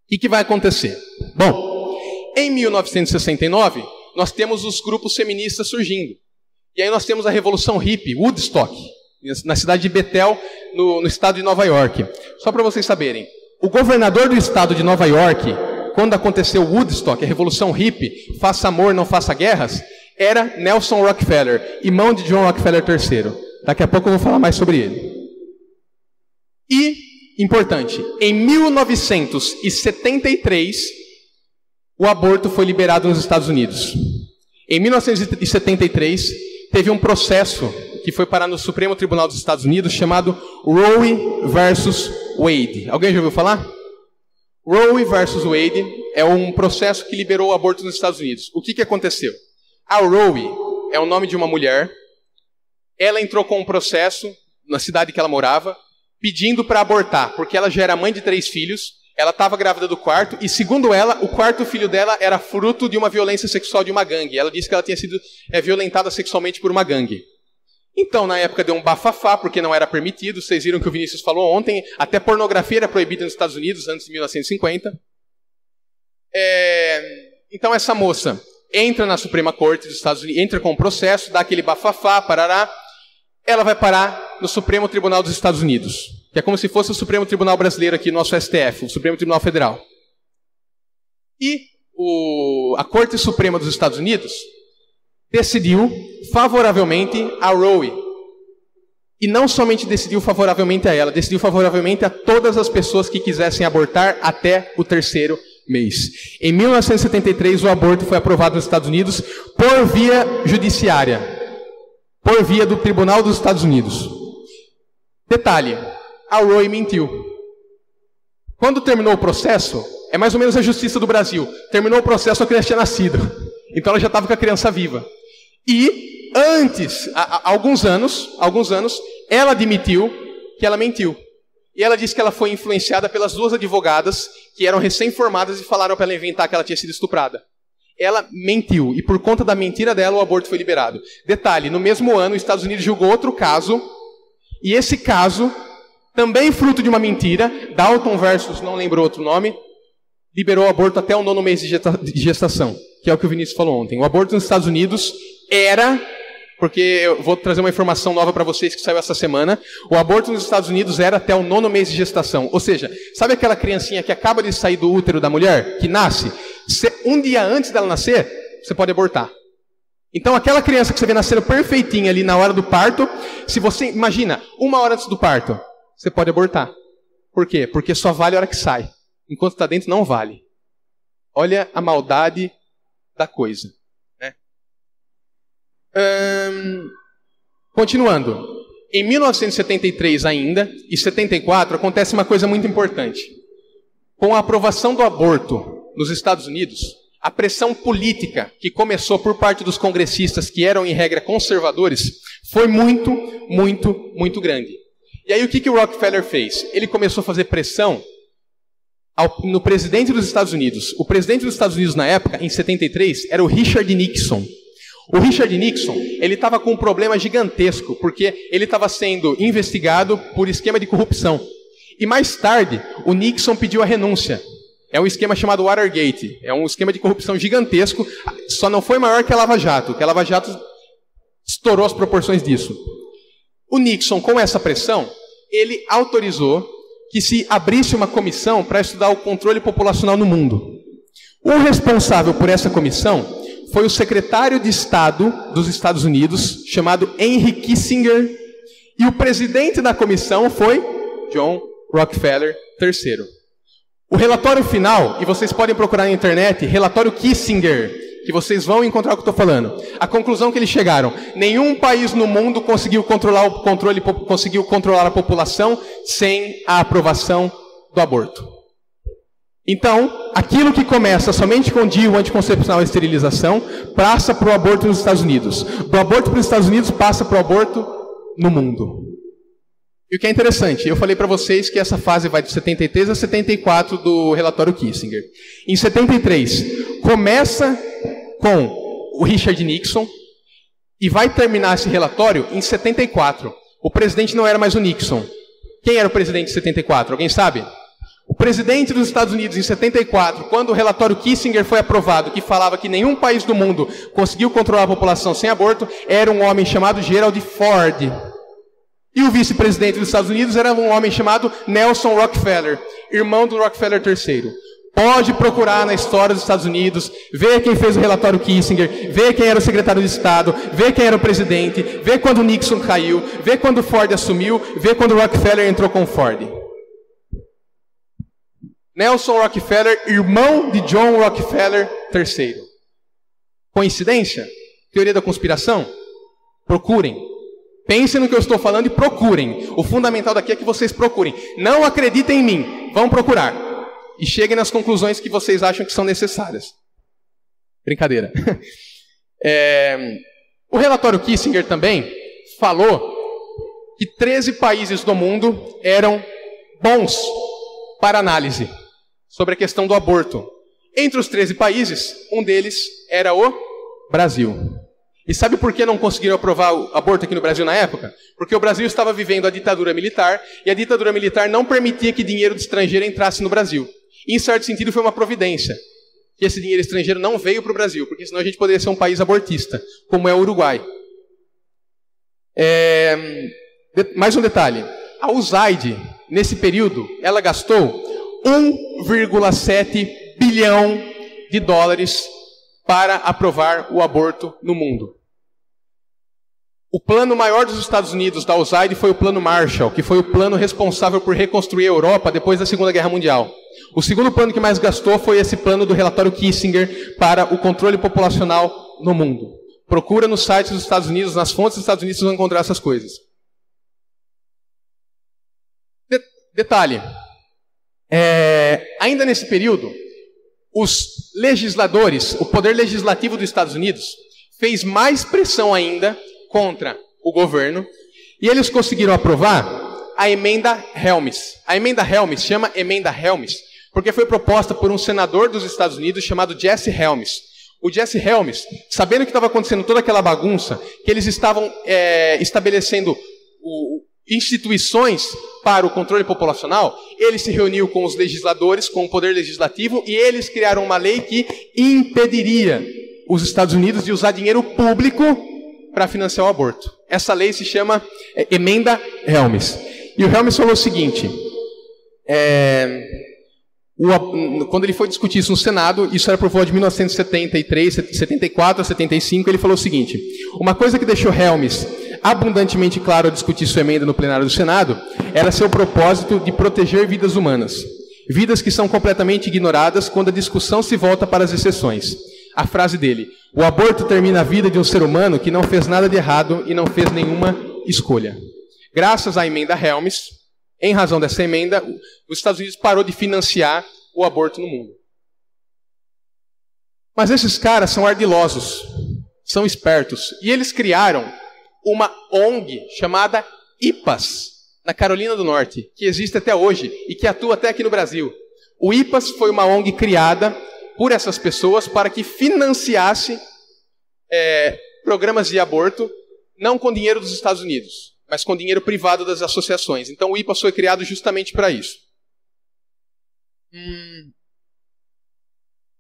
E o que vai acontecer? Bom, em 1969, nós temos os grupos feministas surgindo. E aí nós temos a Revolução Hippie, Woodstock, na cidade de Bethel, no estado de Nova York. Só para vocês saberem, o governador do estado de Nova York, quando aconteceu Woodstock, a Revolução Hippie, faça amor, não faça guerras, era Nelson Rockefeller, irmão de John Rockefeller III. Daqui a pouco eu vou falar mais sobre ele. E, importante, em 1973, o aborto foi liberado nos Estados Unidos. Em 1973, teve um processo que foi parar no Supremo Tribunal dos Estados Unidos chamado Roe versus Wade. Alguém já ouviu falar? Roe versus Wade é um processo que liberou o aborto nos Estados Unidos. O que aconteceu? A Roe é o nome de uma mulher. Ela entrou com um processo na cidade que ela morava, pedindo para abortar, porque ela já era mãe de 3 filhos, ela estava grávida do quarto, e segundo ela, o quarto filho dela era fruto de uma violência sexual de uma gangue. Ela disse que ela tinha sido violentada sexualmente por uma gangue. Então, na época, deu um bafafá, porque não era permitido. Vocês viram que o Vinícius falou ontem, até pornografia era proibida nos Estados Unidos, antes de 1950. Então, essa moça entra na Suprema Corte dos Estados Unidos, entra com um processo, dá aquele bafafá, parará. Ela vai parar no Supremo Tribunal dos Estados Unidos, que é como se fosse o Supremo Tribunal Brasileiro aqui, nosso STF, o Supremo Tribunal Federal. E a Corte Suprema dos Estados Unidos decidiu favoravelmente a Roe. E não somente decidiu favoravelmente a ela, decidiu favoravelmente a todas as pessoas que quisessem abortar até o 3º mês. Em 1973, o aborto foi aprovado nos Estados Unidos por via judiciária, por via do Tribunal dos Estados Unidos. Detalhe, a Roe mentiu. Quando terminou o processo, é mais ou menos a justiça do Brasil. Terminou o processo, a criança tinha nascido. Então ela já estava com a criança viva. E antes, há alguns anos, ela admitiu que ela mentiu. E ela disse que ela foi influenciada pelas 2 advogadas que eram recém-formadas e falaram para ela inventar que ela tinha sido estuprada. Ela mentiu, e por conta da mentira dela, o aborto foi liberado. Detalhe, no mesmo ano, os Estados Unidos julgou outro caso, e esse caso Também fruto de uma mentira, Dalton versus não lembro outro nome, liberou o aborto até o 9º mês de gestação, que é o que o Vinícius falou ontem. O aborto nos Estados Unidos era, porque eu vou trazer uma informação nova para vocês que saiu essa semana, o aborto nos Estados Unidos era até o 9º mês de gestação. Ou seja, sabe aquela criancinha que acaba de sair do útero da mulher, que nasce? Um dia antes dela nascer, você pode abortar. Então aquela criança que você vê nascendo perfeitinha ali na hora do parto, se você, imagina, 1 hora antes do parto, você pode abortar. Por quê? Porque só vale a hora que sai. Enquanto está dentro, não vale. Olha a maldade da coisa. Né? Continuando. Em 1973 ainda, e 74, acontece uma coisa muito importante. Com a aprovação do aborto nos Estados Unidos, a pressão política que começou por parte dos congressistas, que eram em regra conservadores, foi muito, muito, muito grande. E aí o que o Rockefeller fez? Ele começou a fazer pressão no presidente dos Estados Unidos. O presidente dos Estados Unidos na época, em 73, era o Richard Nixon. O Richard Nixon, ele estava com um problema gigantesco, porque ele estava sendo investigado por esquema de corrupção. E mais tarde, o Nixon pediu a renúncia. É um esquema chamado Watergate. É um esquema de corrupção gigantesco, só não foi maior que a Lava Jato, que a Lava Jato estourou as proporções disso. O Nixon, com essa pressão, ele autorizou que se abrisse uma comissão para estudar o controle populacional no mundo. O responsável por essa comissão foi o secretário de Estado dos Estados Unidos, chamado Henry Kissinger, e o presidente da comissão foi John Rockefeller III. O relatório final, e vocês podem procurar na internet, relatório Kissinger, que vocês vão encontrar o que eu estou falando. A conclusão que eles chegaram: nenhum país no mundo conseguiu controlar a população sem a aprovação do aborto. Então, aquilo que começa somente com DIU, anticoncepcional e esterilização, passa para o aborto nos Estados Unidos. Do aborto para os Estados Unidos, passa para o aborto no mundo. E o que é interessante, eu falei para vocês que essa fase vai de 73 a 74 do relatório Kissinger. Em 73, começa com o Richard Nixon e vai terminar esse relatório em 74. O presidente não era mais o Nixon. Quem era o presidente de 74? Alguém sabe? O presidente dos Estados Unidos em 74, quando o relatório Kissinger foi aprovado, que falava que nenhum país do mundo conseguiu controlar a população sem aborto, era um homem chamado Gerald Ford. E o vice-presidente dos Estados Unidos era um homem chamado Nelson Rockefeller, irmão do Rockefeller III. Pode procurar na história dos Estados Unidos, ver quem fez o relatório Kissinger, ver quem era o secretário de Estado, ver quem era o presidente, ver quando o Nixon caiu, ver quando o Ford assumiu, ver quando o Rockefeller entrou com o Ford. Nelson Rockefeller, irmão de John Rockefeller III. Coincidência? Teoria da conspiração? Procurem. Pensem no que eu estou falando e procurem. O fundamental daqui é que vocês procurem. Não acreditem em mim. Vão procurar. E cheguem nas conclusões que vocês acham que são necessárias. Brincadeira. O relatório Kissinger também falou que 13 países do mundo eram bons para análise sobre a questão do aborto. Entre os 13 países, um deles era o Brasil. E sabe por que não conseguiram aprovar o aborto aqui no Brasil na época? Porque o Brasil estava vivendo a ditadura militar, e a ditadura militar não permitia que dinheiro de estrangeiro entrasse no Brasil. E, em certo sentido, foi uma providência que esse dinheiro estrangeiro não veio para o Brasil, porque senão a gente poderia ser um país abortista, como é o Uruguai. Mais um detalhe. A USAID, nesse período, ela gastou 1,7 bilhão de dólares para aprovar o aborto no mundo. O plano maior dos Estados Unidos, da USAID, foi o Plano Marshall, que foi o plano responsável por reconstruir a Europa depois da Segunda Guerra Mundial. O segundo plano que mais gastou foi esse plano do relatório Kissinger para o controle populacional no mundo. Procura nos sites dos Estados Unidos, nas fontes dos Estados Unidos, vocês vão encontrar essas coisas. Detalhe. Ainda nesse período, os legisladores, o poder legislativo dos Estados Unidos, fez mais pressão ainda contra o governo, e eles conseguiram aprovar a emenda Helms. A emenda Helms chama emenda Helms porque foi proposta por um senador dos Estados Unidos chamado Jesse Helms. O Jesse Helms, sabendo que estava acontecendo toda aquela bagunça, que eles estavam estabelecendo instituições para o controle populacional, ele se reuniu com os legisladores, com o poder legislativo, e eles criaram uma lei que impediria os Estados Unidos de usar dinheiro público para financiar o aborto. Essa lei se chama Emenda Helms. E o Helms falou o seguinte, quando ele foi discutir isso no Senado, isso era por volta de 1973, 74 a 75, ele falou o seguinte, uma coisa que deixou Helms abundantemente claro ao discutir sua emenda no plenário do Senado, era seu propósito de proteger vidas humanas. Vidas que são completamente ignoradas quando a discussão se volta para as exceções. A frase dele, o aborto termina a vida de um ser humano que não fez nada de errado e não fez nenhuma escolha. Graças à emenda Helms, em razão dessa emenda, os Estados Unidos parou de financiar o aborto no mundo. Mas esses caras são ardilosos, são espertos, e eles criaram uma ONG chamada IPAS, na Carolina do Norte, que existe até hoje e que atua até aqui no Brasil. O IPAS foi uma ONG criada por essas pessoas para que financiasse programas de aborto, não com dinheiro dos Estados Unidos, mas com dinheiro privado das associações. Então o IPAS foi criado justamente para isso.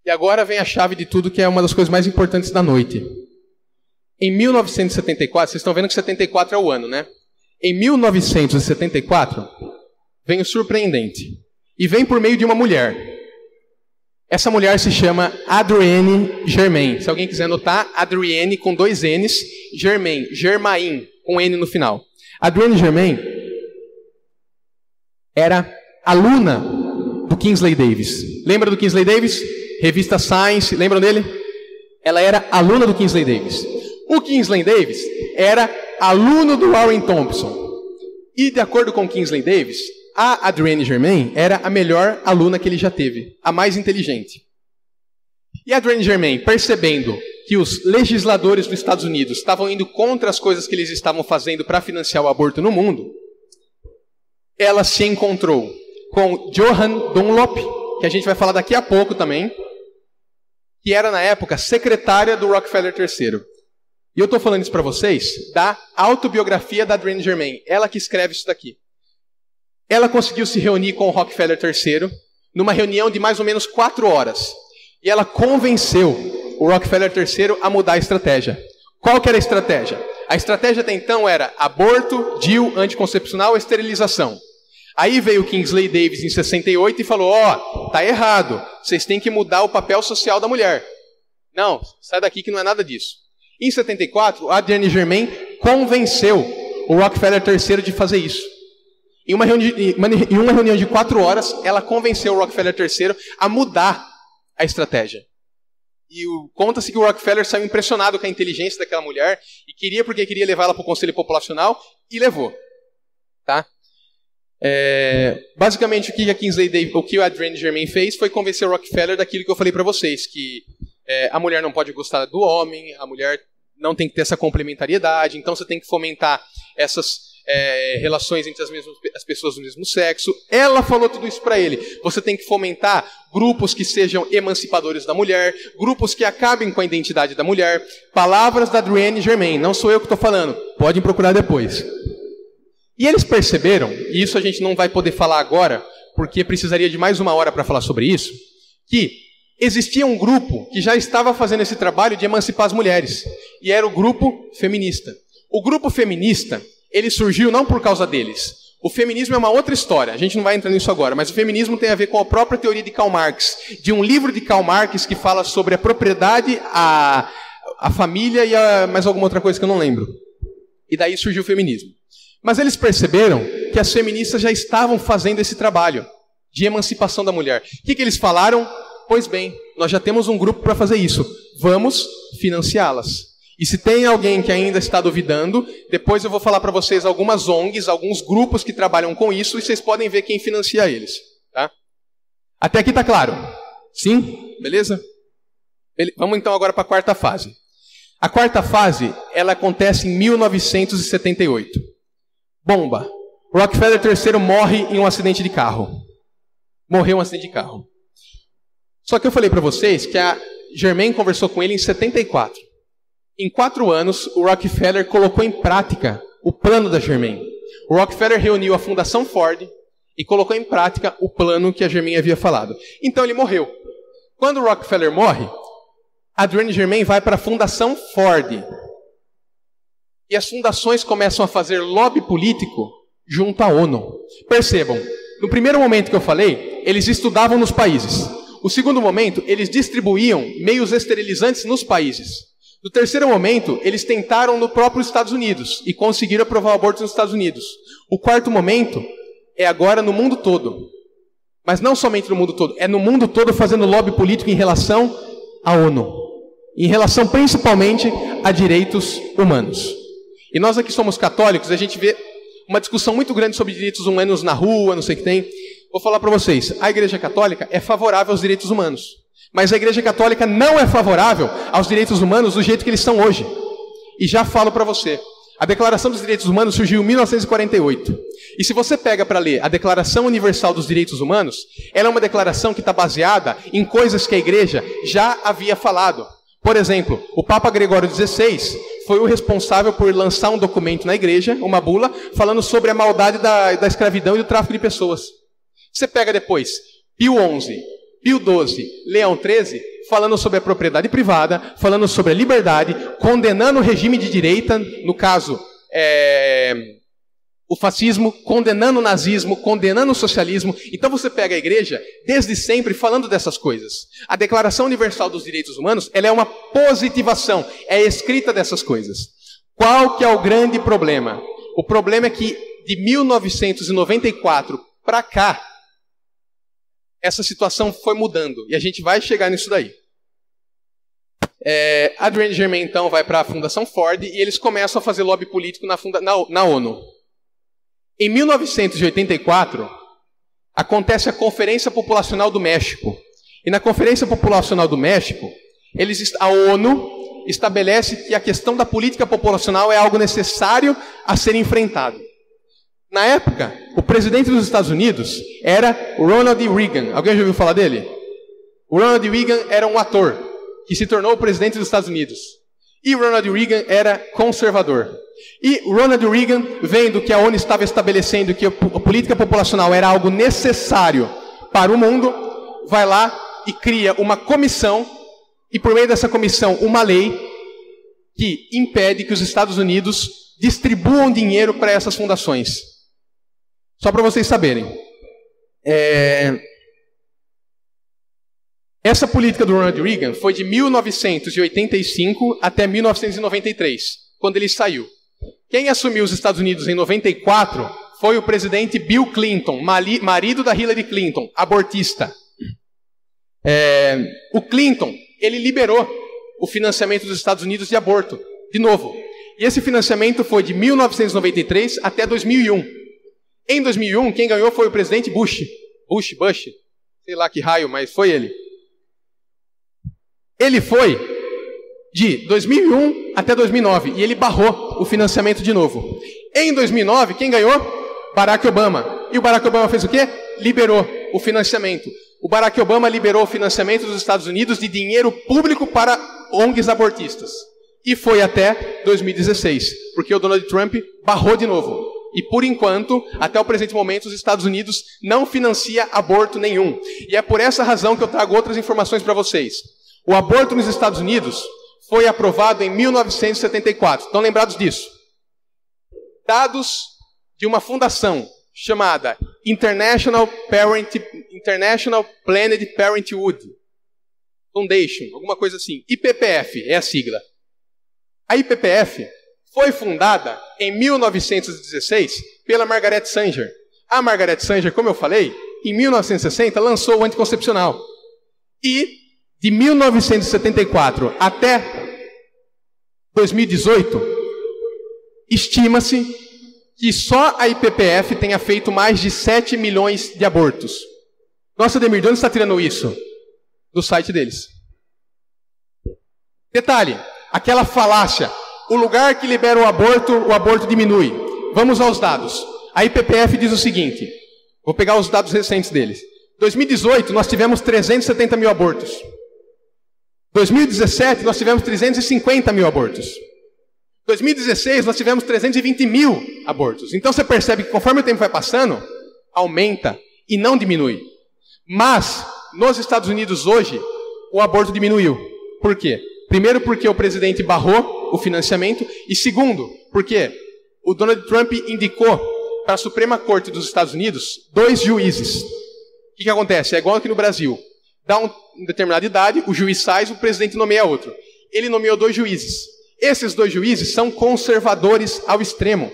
E agora vem a chave de tudo, que é uma das coisas mais importantes da noite. Em 1974, vocês estão vendo que 74 é o ano, né? Em 1974, vem o surpreendente. E vem por meio de uma mulher. Essa mulher se chama Adrienne Germain. Se alguém quiser anotar, Adrienne com 2 N's, Germain, Germain, com N no final. Adrienne Germain era aluna do Kingsley Davis. Lembra do Kingsley Davis? Revista Science, lembram dele? Ela era aluna do Kingsley Davis. O Kingsley Davis era aluno do Warren Thompson. E, de acordo com o Kingsley Davis, a Adrienne Germain era a melhor aluna que ele já teve, a mais inteligente. E a Adrienne Germain, percebendo que os legisladores dos Estados Unidos estavam indo contra as coisas que eles estavam fazendo para financiar o aborto no mundo, ela se encontrou com Johan Dunlop, que a gente vai falar daqui a pouco também, que era, na época, secretária do Rockefeller III. E eu estou falando isso para vocês da autobiografia da Adrienne Germain. Ela que escreve isso daqui. Ela conseguiu se reunir com o Rockefeller III numa reunião de mais ou menos 4 horas. E ela convenceu o Rockefeller III a mudar a estratégia. Qual que era a estratégia? A estratégia até então era aborto, DIU, anticoncepcional, esterilização. Aí veio o Kingsley Davis em 68 e falou, tá errado, vocês têm que mudar o papel social da mulher. Não, sai daqui que não é nada disso. Em 74, a Adrienne Germain convenceu o Rockefeller III de fazer isso. Em uma reunião de 4 horas, ela convenceu o Rockefeller III a mudar a estratégia. E conta-se que o Rockefeller saiu impressionado com a inteligência daquela mulher e queria levar ela para o Conselho Populacional e levou. Tá? Basicamente, o que a Adrienne Germain fez foi convencer o Rockefeller daquilo que eu falei para vocês, que a mulher não pode gostar do homem, a mulher não tem que ter essa complementariedade, então você tem que fomentar essas relações entre as pessoas do mesmo sexo. Ela falou tudo isso para ele. Você tem que fomentar grupos que sejam emancipadores da mulher, grupos que acabem com a identidade da mulher. Palavras da Adrienne Germain, não sou eu que estou falando, podem procurar depois. E eles perceberam, e isso a gente não vai poder falar agora, porque precisaria de mais 1 hora para falar sobre isso, que existia um grupo que já estava fazendo esse trabalho de emancipar as mulheres, e era o grupo feminista. O grupo feminista, ele surgiu não por causa deles. O feminismo é uma outra história, a gente não vai entrar nisso agora, mas o feminismo tem a ver com a própria teoria de Karl Marx, de um livro de Karl Marx que fala sobre a propriedade, a família e mais alguma outra coisa que eu não lembro. E daí surgiu o feminismo. Mas eles perceberam que as feministas já estavam fazendo esse trabalho de emancipação da mulher. O que eles falaram? Pois bem, nós já temos um grupo para fazer isso. Vamos financiá-las. E se tem alguém que ainda está duvidando, depois eu vou falar para vocês algumas ONGs, alguns grupos que trabalham com isso, e vocês podem ver quem financia eles. Tá? Até aqui está claro? Sim? Beleza? Vamos então agora para a 4ª fase. A 4ª fase, ela acontece em 1978. Bomba. Rockefeller III morre em um acidente de carro. Morreu em um acidente de carro. Só que eu falei para vocês que a Germain conversou com ele em 74. Em 4 anos, o Rockefeller colocou em prática o plano da Germain. o Rockefeller reuniu a Fundação Ford e colocou em prática o plano que a Germain havia falado. Então ele morreu. Quando o Rockefeller morre, Adrienne Germain vai para a Fundação Ford. E as fundações começam a fazer lobby político junto à ONU. Percebam, no primeiro momento que eu falei, eles estudavam nos países. No segundo momento, eles distribuíam meios esterilizantes nos países. No terceiro momento, eles tentaram no próprio Estados Unidos e conseguiram aprovar o aborto nos Estados Unidos. O quarto momento é agora no mundo todo. Mas não somente no mundo todo, é no mundo todo fazendo lobby político em relação à ONU. Em relação principalmente a direitos humanos. E nós aqui somos católicos, a gente vê uma discussão muito grande sobre direitos humanos na rua, não sei o que tem. Vou falar para vocês, a Igreja Católica é favorável aos direitos humanos. Mas a Igreja Católica não é favorável aos direitos humanos do jeito que eles são hoje. E já falo para você, a Declaração dos Direitos Humanos surgiu em 1948. E se você pega para ler a Declaração Universal dos Direitos Humanos, ela é uma declaração que está baseada em coisas que a Igreja já havia falado. Por exemplo, o Papa Gregório XVI foi o responsável por lançar um documento na Igreja, uma bula, falando sobre a maldade da escravidão e do tráfico de pessoas. Você pega depois Pio XI, Pio XII, Leão XIII, falando sobre a propriedade privada, falando sobre a liberdade, condenando o regime de direita, no caso, o fascismo, condenando o nazismo, condenando o socialismo. Então você pega a Igreja, desde sempre, falando dessas coisas. A Declaração Universal dos Direitos Humanos, ela é uma positivação, é escrita dessas coisas. Qual que é o grande problema? O problema é que de 1994 para cá, essa situação foi mudando. E a gente vai chegar nisso daí. Adrienne Germain, então, vai para a Fundação Ford e eles começam a fazer lobby político na ONU. Em 1984, acontece a Conferência Populacional do México. E na Conferência Populacional do México, a ONU estabelece que a questão da política populacional é algo necessário a ser enfrentado. Na época, o presidente dos Estados Unidos era Ronald Reagan. Alguém já ouviu falar dele? O Ronald Reagan era um ator que se tornou o presidente dos Estados Unidos. E Ronald Reagan era conservador. E Ronald Reagan, vendo que a ONU estava estabelecendo que a política populacional era algo necessário para o mundo, vai lá e cria uma comissão, e por meio dessa comissão, uma lei que impede que os Estados Unidos distribuam dinheiro para essas fundações. Só para vocês saberem. Essa política do Ronald Reagan foi de 1985 até 1993, quando ele saiu. Quem assumiu os Estados Unidos em 94 foi o presidente Bill Clinton, marido da Hillary Clinton, abortista. O Clinton, ele liberou o financiamento dos Estados Unidos de aborto, de novo. E esse financiamento foi de 1993 até 2001. Em 2001, quem ganhou foi o presidente Bush, sei lá que raio, mas foi ele. Ele foi de 2001 até 2009 e ele barrou o financiamento de novo. Em 2009, quem ganhou? Barack Obama. E o Barack Obama fez o quê? Liberou o financiamento. O Barack Obama liberou o financiamento dos Estados Unidos de dinheiro público para ONGs abortistas. E foi até 2016, porque o Donald Trump barrou de novo. E por enquanto, até o presente momento, os Estados Unidos não financia aborto nenhum. E é por essa razão que eu trago outras informações para vocês. O aborto nos Estados Unidos foi aprovado em 1974. Estão lembrados disso? Dados de uma fundação chamada International Planned Parenthood Foundation, alguma coisa assim. IPPF é a sigla. A IPPF foi fundada em 1916 pela Margaret Sanger. A Margaret Sanger, como eu falei, em 1960 lançou o anticoncepcional. E de 1974 até 2018, estima-se que só a IPPF tenha feito mais de 7 milhões de abortos. Nossa, Ademir, de onde está tirando isso? Do site deles. Detalhe, aquela falácia, o lugar que libera o aborto diminui. Vamos aos dados. A IPPF diz o seguinte, vou pegar os dados recentes deles. 2018, nós tivemos 370 mil abortos. 2017, nós tivemos 350 mil abortos. 2016, nós tivemos 320 mil abortos. Então você percebe que conforme o tempo vai passando, aumenta e não diminui. Mas, nos Estados Unidos hoje, o aborto diminuiu. Por quê? Primeiro, porque o presidente barrou o financiamento. E segundo, porque o Donald Trump indicou para a Suprema Corte dos Estados Unidos 2 juízes. O que acontece? É igual aqui no Brasil. Dá uma determinada idade, o juiz sai, o presidente nomeia outro. Ele nomeou 2 juízes. Esses 2 juízes são conservadores ao extremo.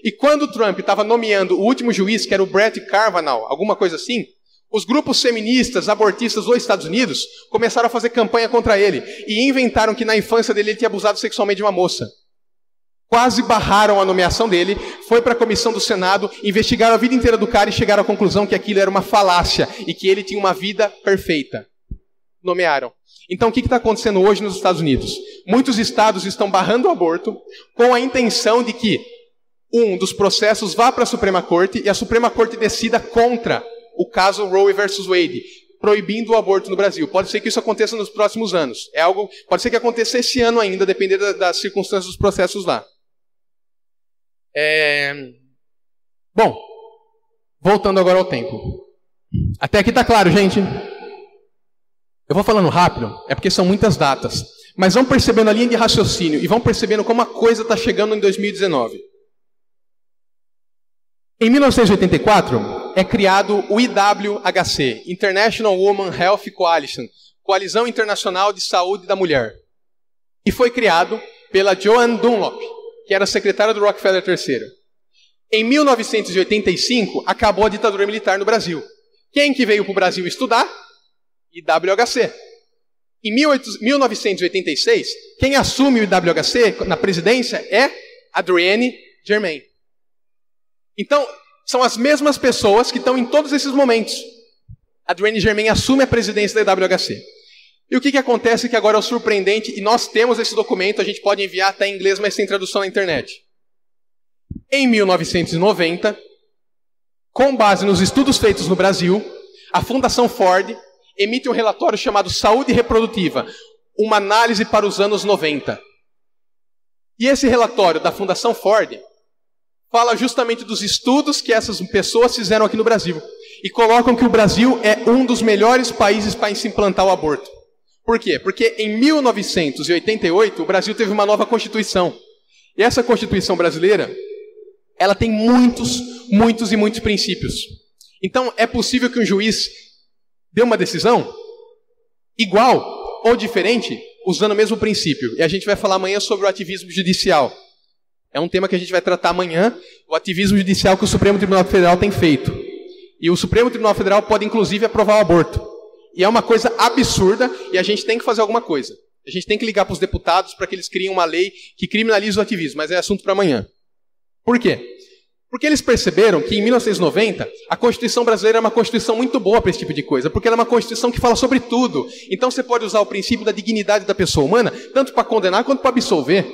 E quando o Trump estava nomeando o último juiz, que era o Brett Kavanaugh, alguma coisa assim, os grupos feministas, abortistas dos Estados Unidos começaram a fazer campanha contra ele e inventaram que na infância dele ele tinha abusado sexualmente de uma moça. Quase barraram a nomeação dele, foi para a comissão do Senado, investigaram a vida inteira do cara e chegaram à conclusão que aquilo era uma falácia e que ele tinha uma vida perfeita. Nomearam. Então o que está acontecendo hoje nos Estados Unidos? Muitos estados estão barrando o aborto com a intenção de que um dos processos vá para a Suprema Corte e a Suprema Corte decida contra o caso Roe versus Wade, proibindo o aborto no Brasil. Pode ser que isso aconteça nos próximos anos. Pode ser que aconteça esse ano ainda, dependendo das circunstâncias dos processos lá. Bom, voltando agora ao tempo. Até aqui está claro, gente? Eu vou falando rápido, é porque são muitas datas. Mas vão percebendo a linha de raciocínio e vão percebendo como a coisa está chegando em 2019. Em 1984, é criado o IWHC, International Women's Health Coalition, Coalizão Internacional de Saúde da Mulher. E foi criado pela Joanne Dunlop, que era secretária do Rockefeller III. Em 1985, acabou a ditadura militar no Brasil. Quem que veio para o Brasil estudar? IWHC. Em 1986, quem assume o IWHC na presidência é Adrienne Germain. Então, são as mesmas pessoas que estão em todos esses momentos. Adrienne Germain assume a presidência da IWHC. E o que acontece que agora é o surpreendente, e nós temos esse documento, a gente pode enviar até em inglês, mas tem tradução na internet. Em 1990, com base nos estudos feitos no Brasil, a Fundação Ford emite um relatório chamado Saúde Reprodutiva, uma análise para os anos 90. E esse relatório da Fundação Ford fala justamente dos estudos que essas pessoas fizeram aqui no Brasil. E colocam que o Brasil é um dos melhores países para se implantar o aborto. Por quê? Porque em 1988 o Brasil teve uma nova Constituição. E essa Constituição brasileira, ela tem muitos princípios. Então é possível que um juiz dê uma decisão igual ou diferente, usando o mesmo princípio. E a gente vai falar amanhã sobre o ativismo judicial. É um tema que a gente vai tratar amanhã, o ativismo judicial que o Supremo Tribunal Federal tem feito. E o Supremo Tribunal Federal pode, inclusive, aprovar o aborto. E é uma coisa absurda e a gente tem que fazer alguma coisa. A gente tem que ligar para os deputados para que eles criem uma lei que criminalize o ativismo, mas é assunto para amanhã. Por quê? Porque eles perceberam que em 1990 a Constituição brasileira é uma Constituição muito boa para esse tipo de coisa, porque ela é uma Constituição que fala sobre tudo. Então você pode usar o princípio da dignidade da pessoa humana, tanto para condenar quanto para absolver.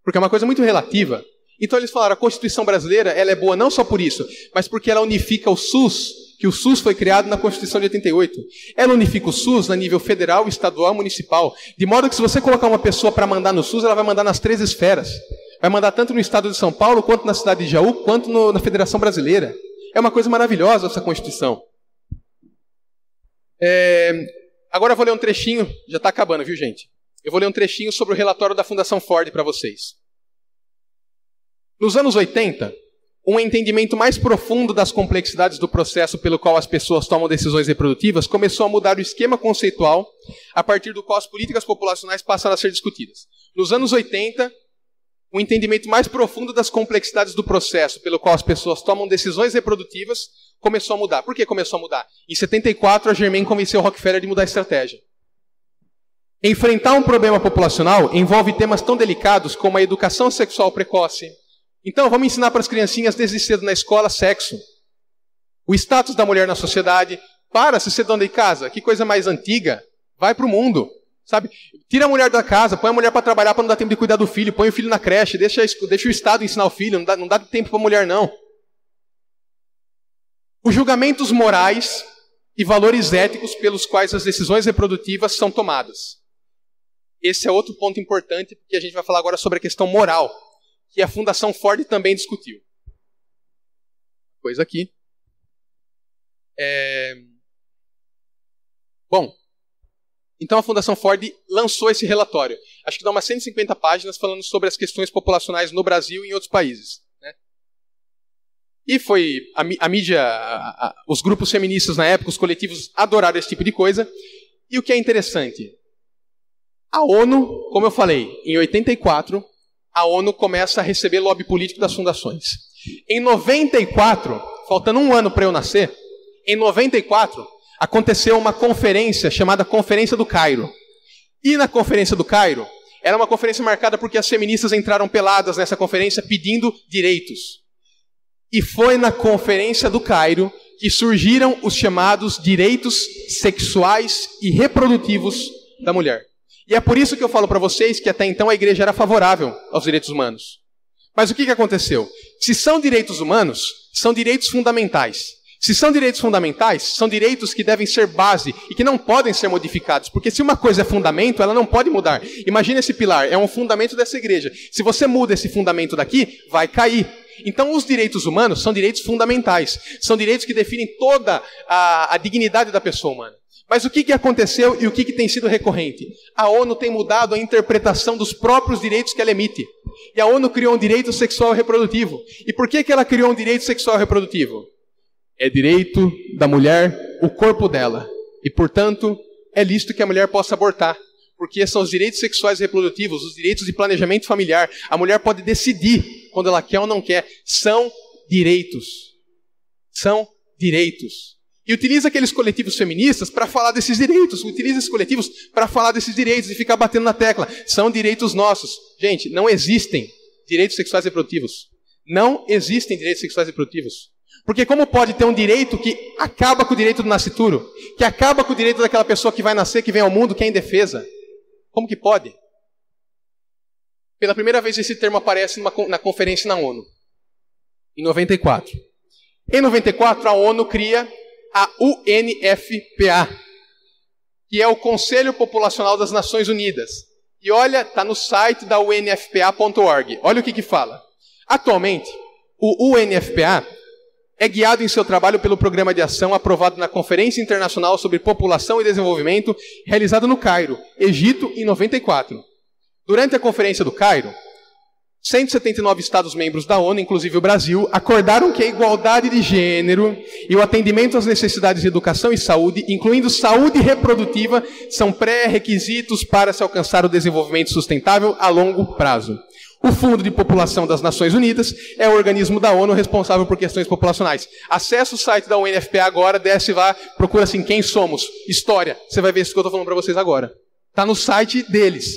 Porque é uma coisa muito relativa. Então eles falaram, a Constituição brasileira ela é boa não só por isso, mas porque ela unifica o SUS, que o SUS foi criado na Constituição de 88. Ela unifica o SUS a nível federal, estadual, municipal. De modo que se você colocar uma pessoa para mandar no SUS, ela vai mandar nas 3 esferas. Vai mandar tanto no estado de São Paulo, quanto na cidade de Jaú, quanto na Federação Brasileira. É uma coisa maravilhosa essa Constituição. Agora eu vou ler um trechinho, já está acabando, viu gente? Eu vou ler um trechinho sobre o relatório da Fundação Ford para vocês. Nos anos 80, um entendimento mais profundo das complexidades do processo pelo qual as pessoas tomam decisões reprodutivas começou a mudar o esquema conceitual a partir do qual as políticas populacionais passaram a ser discutidas. Nos anos 80, um entendimento mais profundo das complexidades do processo pelo qual as pessoas tomam decisões reprodutivas começou a mudar. Por que começou a mudar? Em 74, a Germain convenceu o Rockefeller de mudar a estratégia. Enfrentar um problema populacional envolve temas tão delicados como a educação sexual precoce. Então, vamos ensinar para as criancinhas desde cedo na escola sexo. O status da mulher na sociedade. Para, se você é dona de casa, que coisa mais antiga. Vai para o mundo, sabe? Tira a mulher da casa, põe a mulher para trabalhar para não dar tempo de cuidar do filho, põe o filho na creche, deixa o Estado ensinar o filho, não dá tempo para a mulher não. Os julgamentos morais e valores éticos pelos quais as decisões reprodutivas são tomadas. Esse é outro ponto importante, porque a gente vai falar agora sobre a questão moral, que a Fundação Ford também discutiu. coisa aqui. Bom, então a Fundação Ford lançou esse relatório. Acho que dá umas 150 páginas falando sobre as questões populacionais no Brasil e em outros países. Né? E foi a mídia, os grupos feministas na época, os coletivos adoraram esse tipo de coisa. E o que é interessante, a ONU, como eu falei, em 84, a ONU começa a receber lobby político das fundações. Em 94, faltando um ano para eu nascer, em 94, aconteceu uma conferência chamada Conferência do Cairo. E na Conferência do Cairo, era uma conferência marcada porque as feministas entraram peladas nessa conferência pedindo direitos. E foi na Conferência do Cairo que surgiram os chamados direitos sexuais e reprodutivos da mulher. E é por isso que eu falo para vocês que até então a igreja era favorável aos direitos humanos. Mas o que aconteceu? Se são direitos humanos, são direitos fundamentais. Se são direitos fundamentais, são direitos que devem ser base e que não podem ser modificados. Porque se uma coisa é fundamento, ela não pode mudar. Imagina esse pilar, é um fundamento dessa igreja. Se você muda esse fundamento daqui, vai cair. Então os direitos humanos são direitos fundamentais. São direitos que definem toda a dignidade da pessoa humana. Mas o que aconteceu e o que tem sido recorrente? A ONU tem mudado a interpretação dos próprios direitos que ela emite. E a ONU criou um direito sexual e reprodutivo. E por que ela criou um direito sexual e reprodutivo? É direito da mulher, o corpo dela. E, portanto, é lícito que a mulher possa abortar. Porque são os direitos sexuais e reprodutivos, os direitos de planejamento familiar. A mulher pode decidir quando ela quer ou não quer. São direitos. São direitos. E utiliza aqueles coletivos feministas para falar desses direitos. Utiliza esses coletivos para falar desses direitos e ficar batendo na tecla. São direitos nossos. Gente, não existem direitos sexuais e reprodutivos. Não existem direitos sexuais e reprodutivos. Porque como pode ter um direito que acaba com o direito do nascituro? Que acaba com o direito daquela pessoa que vai nascer, que vem ao mundo, que é indefesa? Como que pode? Pela primeira vez esse termo aparece na conferência na ONU. Em 94. Em 94 a ONU cria a UNFPA, que é o Conselho Populacional das Nações Unidas. E olha, está no site da unfpa.org. Olha o que fala. Atualmente, o UNFPA é guiado em seu trabalho pelo Programa de Ação aprovado na Conferência Internacional sobre População e Desenvolvimento, realizada no Cairo, Egito, em 94. Durante a Conferência do Cairo, 179 Estados-membros da ONU, inclusive o Brasil, acordaram que a igualdade de gênero e o atendimento às necessidades de educação e saúde, incluindo saúde reprodutiva, são pré-requisitos para se alcançar o desenvolvimento sustentável a longo prazo. O Fundo de População das Nações Unidas é o organismo da ONU responsável por questões populacionais. Acesse o site da UNFPA agora, desce lá, procura assim, quem somos? História. Você vai ver isso que eu estou falando para vocês agora. Está no site deles.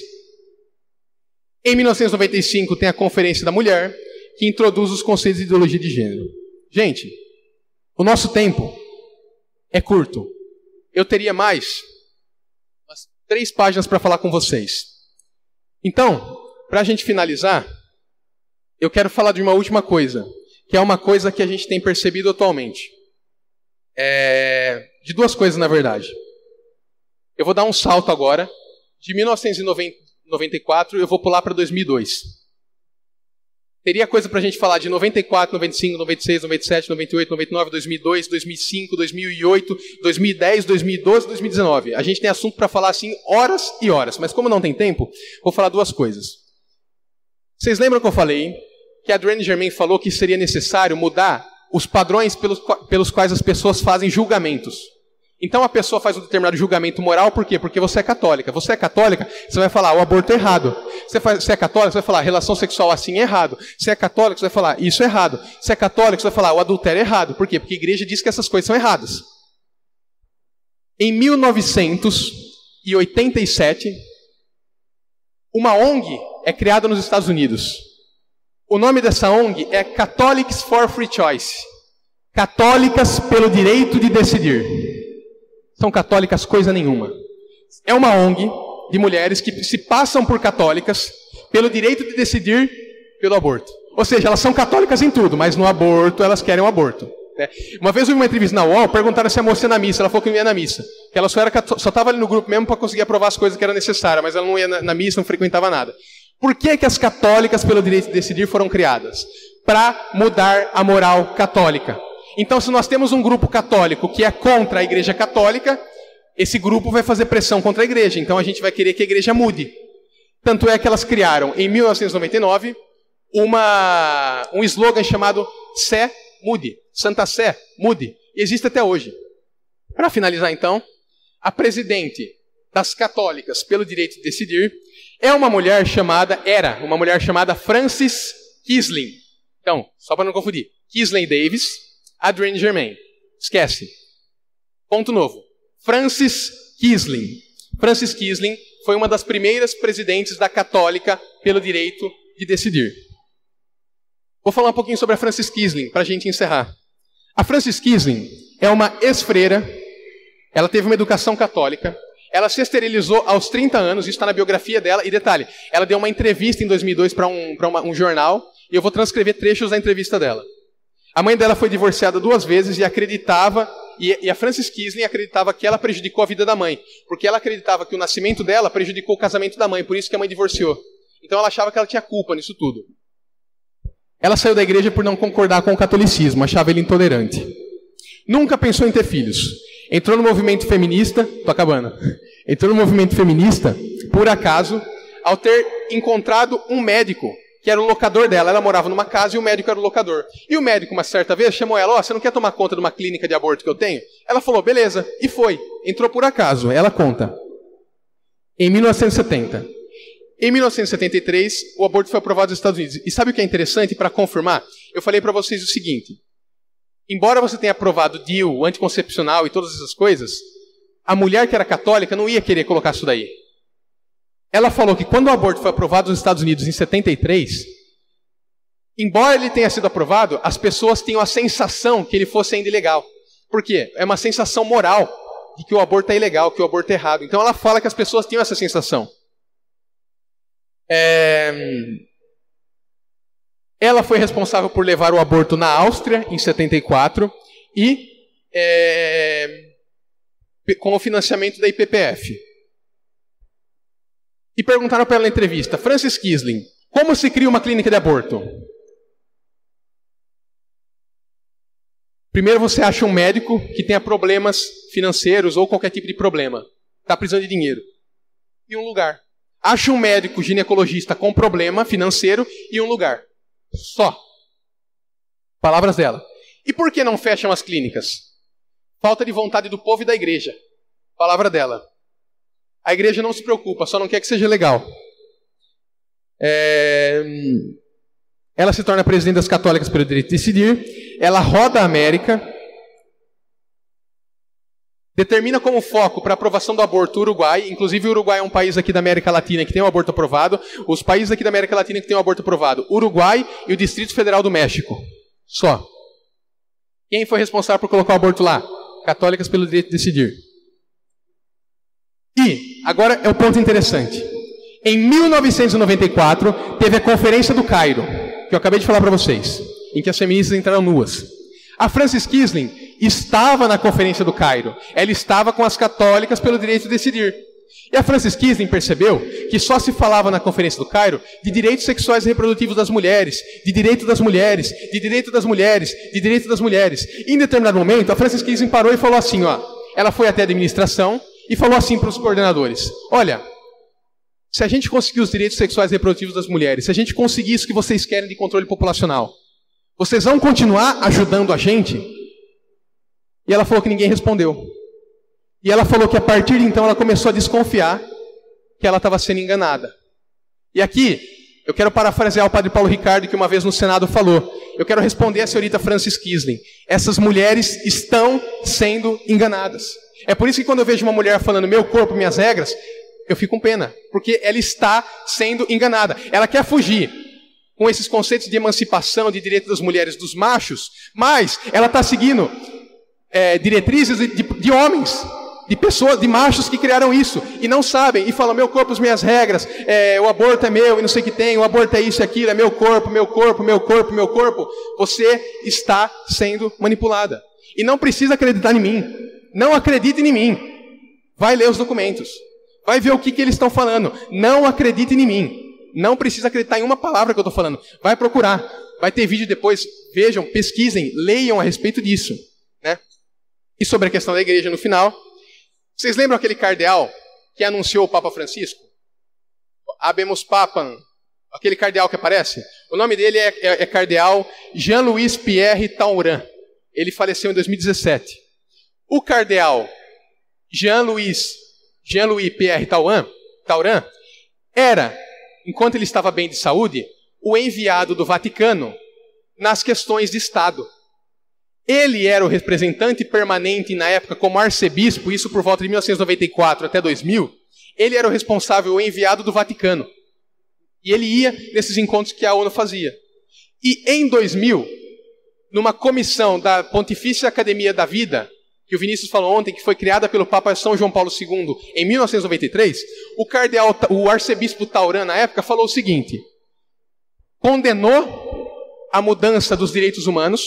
Em 1995 tem a Conferência da Mulher, que introduz os conceitos de ideologia de gênero. Gente, o nosso tempo é curto. Eu teria mais umas 3 páginas para falar com vocês. Então, para a gente finalizar, eu quero falar de uma última coisa, que é uma coisa que a gente tem percebido atualmente. De 2 coisas, na verdade. Eu vou dar um salto agora. De 1994, eu vou pular para 2002. Teria coisa para a gente falar de 94, 95, 96, 97, 98, 99, 2002, 2005, 2008, 2010, 2012, 2019. A gente tem assunto para falar assim horas e horas, mas como não tem tempo, vou falar 2 coisas. Vocês lembram que eu falei que a Adrienne Germain falou que seria necessário mudar os padrões pelos quais as pessoas fazem julgamentos? Então a pessoa faz um determinado julgamento moral, por quê? Porque você é católica. Você é católica, você vai falar, o aborto é errado. Você é católica, você vai falar, relação sexual assim é errado. Você é católica, você vai falar, isso é errado. Você é católica, você vai falar, o adultério é errado. Por quê? Porque a igreja diz que essas coisas são erradas. Em 1987, uma ONG é criada nos Estados Unidos. O nome dessa ONG é Catholics for Free Choice. Católicas pelo direito de decidir. São católicas coisa nenhuma. É uma ONG de mulheres que se passam por católicas pelo direito de decidir pelo aborto. Ou seja, elas são católicas em tudo, mas no aborto elas querem o aborto. Uma vez eu vi uma entrevista na UOL, perguntaram se a moça ia na missa. Ela falou que não ia na missa. Que ela só estava ali no grupo mesmo para conseguir aprovar as coisas que eram necessárias, mas ela não ia na missa, não frequentava nada. Por que as católicas pelo direito de decidir foram criadas? Para mudar a moral católica. Então, se nós temos um grupo católico que é contra a Igreja Católica, esse grupo vai fazer pressão contra a Igreja. Então, a gente vai querer que a Igreja mude. Tanto é que elas criaram, em 1999, um slogan chamado Sé Mude. Santa Sé Mude. E existe até hoje. Para finalizar, então, a presidente das católicas pelo direito de decidir era uma mulher chamada Frances Kissling. Então, só para não confundir, Kissling Davis, Adrienne Germain. Esquece. Ponto novo. Frances Kissling. Frances Kissling foi uma das primeiras presidentes da católica pelo direito de decidir. Vou falar um pouquinho sobre a Frances Kissling, para a gente encerrar. A Frances Kissling é uma ex-freira, ela teve uma educação católica, ela se esterilizou aos 30 anos, isso está na biografia dela, e detalhe, ela deu uma entrevista em 2002 para um jornal, e eu vou transcrever trechos da entrevista dela. A mãe dela foi divorciada 2 vezes e acreditava, e a Frances Kissling acreditava que ela prejudicou a vida da mãe, porque ela acreditava que o nascimento dela prejudicou o casamento da mãe, por isso que a mãe divorciou. Então ela achava que ela tinha culpa nisso tudo. Ela saiu da igreja por não concordar com o catolicismo, achava ele intolerante. Nunca pensou em ter filhos. Entrou no movimento feminista, entrou no movimento feminista, por acaso, ao ter encontrado um médico, que era o locador dela. Ela morava numa casa e o médico era o locador. E o médico, uma certa vez, chamou ela, você não quer tomar conta de uma clínica de aborto que eu tenho? Ela falou, beleza, e foi. Entrou por acaso, ela conta. Em 1970. Em 1973, o aborto foi aprovado nos Estados Unidos. E sabe o que é interessante para confirmar? Eu falei para vocês o seguinte, embora você tenha aprovado DIU, anticoncepcional e todas essas coisas, a mulher que era católica não ia querer colocar isso daí. Ela falou que quando o aborto foi aprovado nos Estados Unidos em 73, embora ele tenha sido aprovado, as pessoas tinham a sensação que ele fosse ainda ilegal. Por quê? É uma sensação moral de que o aborto é ilegal, que o aborto é errado. Então ela fala que as pessoas tinham essa sensação. Ela foi responsável por levar o aborto na Áustria, em 74, e com o financiamento da IPPF. E perguntaram para ela na entrevista, Frances Kissling, como se cria uma clínica de aborto? Primeiro você acha um médico que tenha problemas financeiros ou qualquer tipo de problema. Está precisando de dinheiro. E um lugar. Acha um médico ginecologista com problema financeiro e um lugar. Só. Palavras dela. E por que não fecham as clínicas? Falta de vontade do povo e da igreja. Palavra dela. A igreja não se preocupa, só não quer que seja legal. Ela se torna presidente das católicas pelo direito de decidir. Ela roda a América. Determina como foco para a aprovação do aborto o Uruguai. Inclusive o Uruguai é um país aqui da América Latina que tem o aborto aprovado. Os países aqui da América Latina que têm o aborto aprovado. Uruguai e o Distrito Federal do México. Só. Quem foi responsável por colocar o aborto lá? Católicas pelo direito de decidir. E, agora é um ponto interessante. Em 1994, teve a Conferência do Cairo, que eu acabei de falar para vocês, em que as feministas entraram nuas. A Frances Kissling estava na Conferência do Cairo. Ela estava com as católicas pelo direito de decidir. E a Frances Kissling percebeu que só se falava na Conferência do Cairo de direitos sexuais e reprodutivos das mulheres, de direito das mulheres, de direito das mulheres, de direito das mulheres. E, em determinado momento, a Frances Kissling parou e falou assim, ela foi até a administração e falou assim para os coordenadores, olha, se a gente conseguir os direitos sexuais e reprodutivos das mulheres, se a gente conseguir isso que vocês querem de controle populacional, vocês vão continuar ajudando a gente? E ela falou que ninguém respondeu. E ela falou que a partir de então ela começou a desconfiar que ela estava sendo enganada. E aqui, eu quero parafrasear o padre Paulo Ricardo, que uma vez no Senado falou. Eu quero responder a senhorita Frances Kissling. Essas mulheres estão sendo enganadas. É por isso que quando eu vejo uma mulher falando meu corpo, minhas regras, eu fico com pena. Porque ela está sendo enganada. Ela quer fugir com esses conceitos de emancipação, de direito das mulheres, dos machos, mas ela está seguindo diretrizes de homens, de pessoas, de machos que criaram isso, e não sabem, e falam, meu corpo, as minhas regras, o aborto é meu, e não sei o que tem, o aborto é isso e aquilo, é meu corpo, meu corpo, meu corpo, meu corpo. Você está sendo manipulada. E não precisa acreditar em mim. Não acredite em mim. Vai ler os documentos. Vai ver o que eles estão falando. Não acredite em mim. Não precisa acreditar em uma palavra que eu estou falando. Vai procurar. Vai ter vídeo depois. Vejam, pesquisem, leiam a respeito disso. Né? E sobre a questão da igreja no final. Vocês lembram aquele cardeal que anunciou o Papa Francisco? Habemus Papam. Aquele cardeal que aparece? O nome dele é cardeal Jean-Louis Pierre Tauran. Ele faleceu em 2017. O cardeal Jean-Louis Pierre Tauran era, enquanto ele estava bem de saúde, o enviado do Vaticano nas questões de Estado. Ele era o representante permanente na época como arcebispo, isso por volta de 1994 até 2000. Ele era o responsável, o enviado do Vaticano. E ele ia nesses encontros que a ONU fazia. E em 2000, numa comissão da Pontifícia Academia da Vida, que o Vinícius falou ontem, que foi criada pelo Papa São João Paulo II em 1993, o arcebispo Tauran, na época, falou o seguinte: condenou a mudança dos direitos humanos,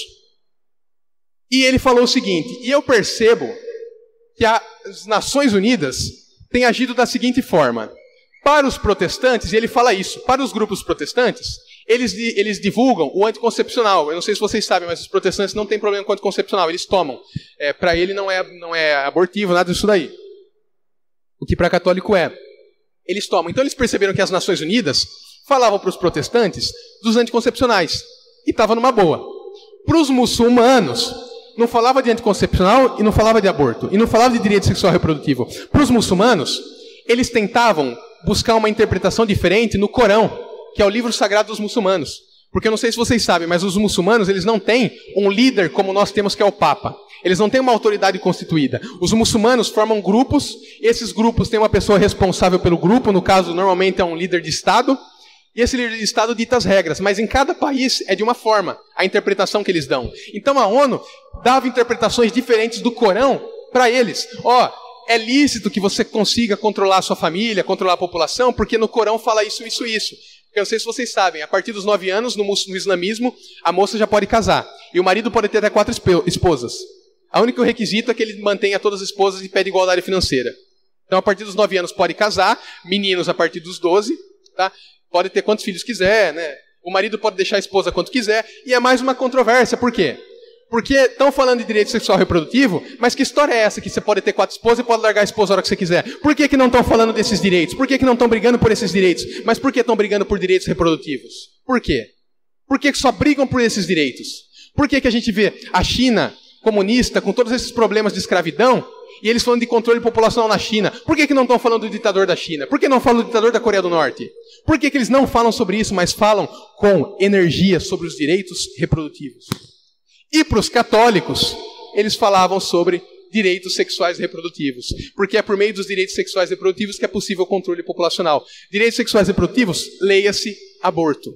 e ele falou o seguinte: e eu percebo que as Nações Unidas têm agido da seguinte forma. Para os protestantes, e ele fala isso, para os grupos protestantes, eles divulgam o anticoncepcional. Eu não sei se vocês sabem, mas os protestantes não têm problema com o anticoncepcional, eles tomam. Para ele não é abortivo, nada disso daí. O que para católico é. Eles tomam. Então eles perceberam que as Nações Unidas falavam para os protestantes dos anticoncepcionais. E estava numa boa. Para os muçulmanos, não falava de anticoncepcional e não falava de aborto. E não falava de direito sexual reprodutivo. Para os muçulmanos, eles tentavam buscar uma interpretação diferente no Corão, que é o livro sagrado dos muçulmanos. Porque eu não sei se vocês sabem, mas os muçulmanos, eles não têm um líder como nós temos, que é o Papa. Eles não têm uma autoridade constituída. Os muçulmanos formam grupos, esses grupos têm uma pessoa responsável pelo grupo, no caso, normalmente é um líder de Estado, e esse líder de Estado dita as regras, mas em cada país é de uma forma, a interpretação que eles dão. Então a ONU dava interpretações diferentes do Corão para eles. É lícito que você consiga controlar a sua família, controlar a população, porque no Corão fala isso, isso, isso. Eu não sei se vocês sabem, a partir dos 9 anos, no islamismo, a moça já pode casar. E o marido pode ter até 4 esposas. O único requisito é que ele mantenha todas as esposas e pede igualdade financeira. Então, a partir dos 9 anos pode casar, meninos a partir dos 12, tá? Pode ter quantos filhos quiser, né? O marido pode deixar a esposa quanto quiser, e é mais uma controvérsia. Por quê? Porque estão falando de direito sexual reprodutivo, mas que história é essa que você pode ter 4 esposas e pode largar a esposa a hora que você quiser? Por que não estão falando desses direitos? Por que não estão brigando por esses direitos? Mas por que estão brigando por direitos reprodutivos? Por quê? Por que só brigam por esses direitos? Por que a gente vê a China comunista com todos esses problemas de escravidão e eles falando de controle populacional na China? Por que não estão falando do ditador da China? Por que não falam do ditador da Coreia do Norte? Por que eles não falam sobre isso, mas falam com energia sobre os direitos reprodutivos? E para os católicos, eles falavam sobre direitos sexuais reprodutivos. Porque é por meio dos direitos sexuais reprodutivos que é possível o controle populacional. Direitos sexuais reprodutivos, leia-se aborto.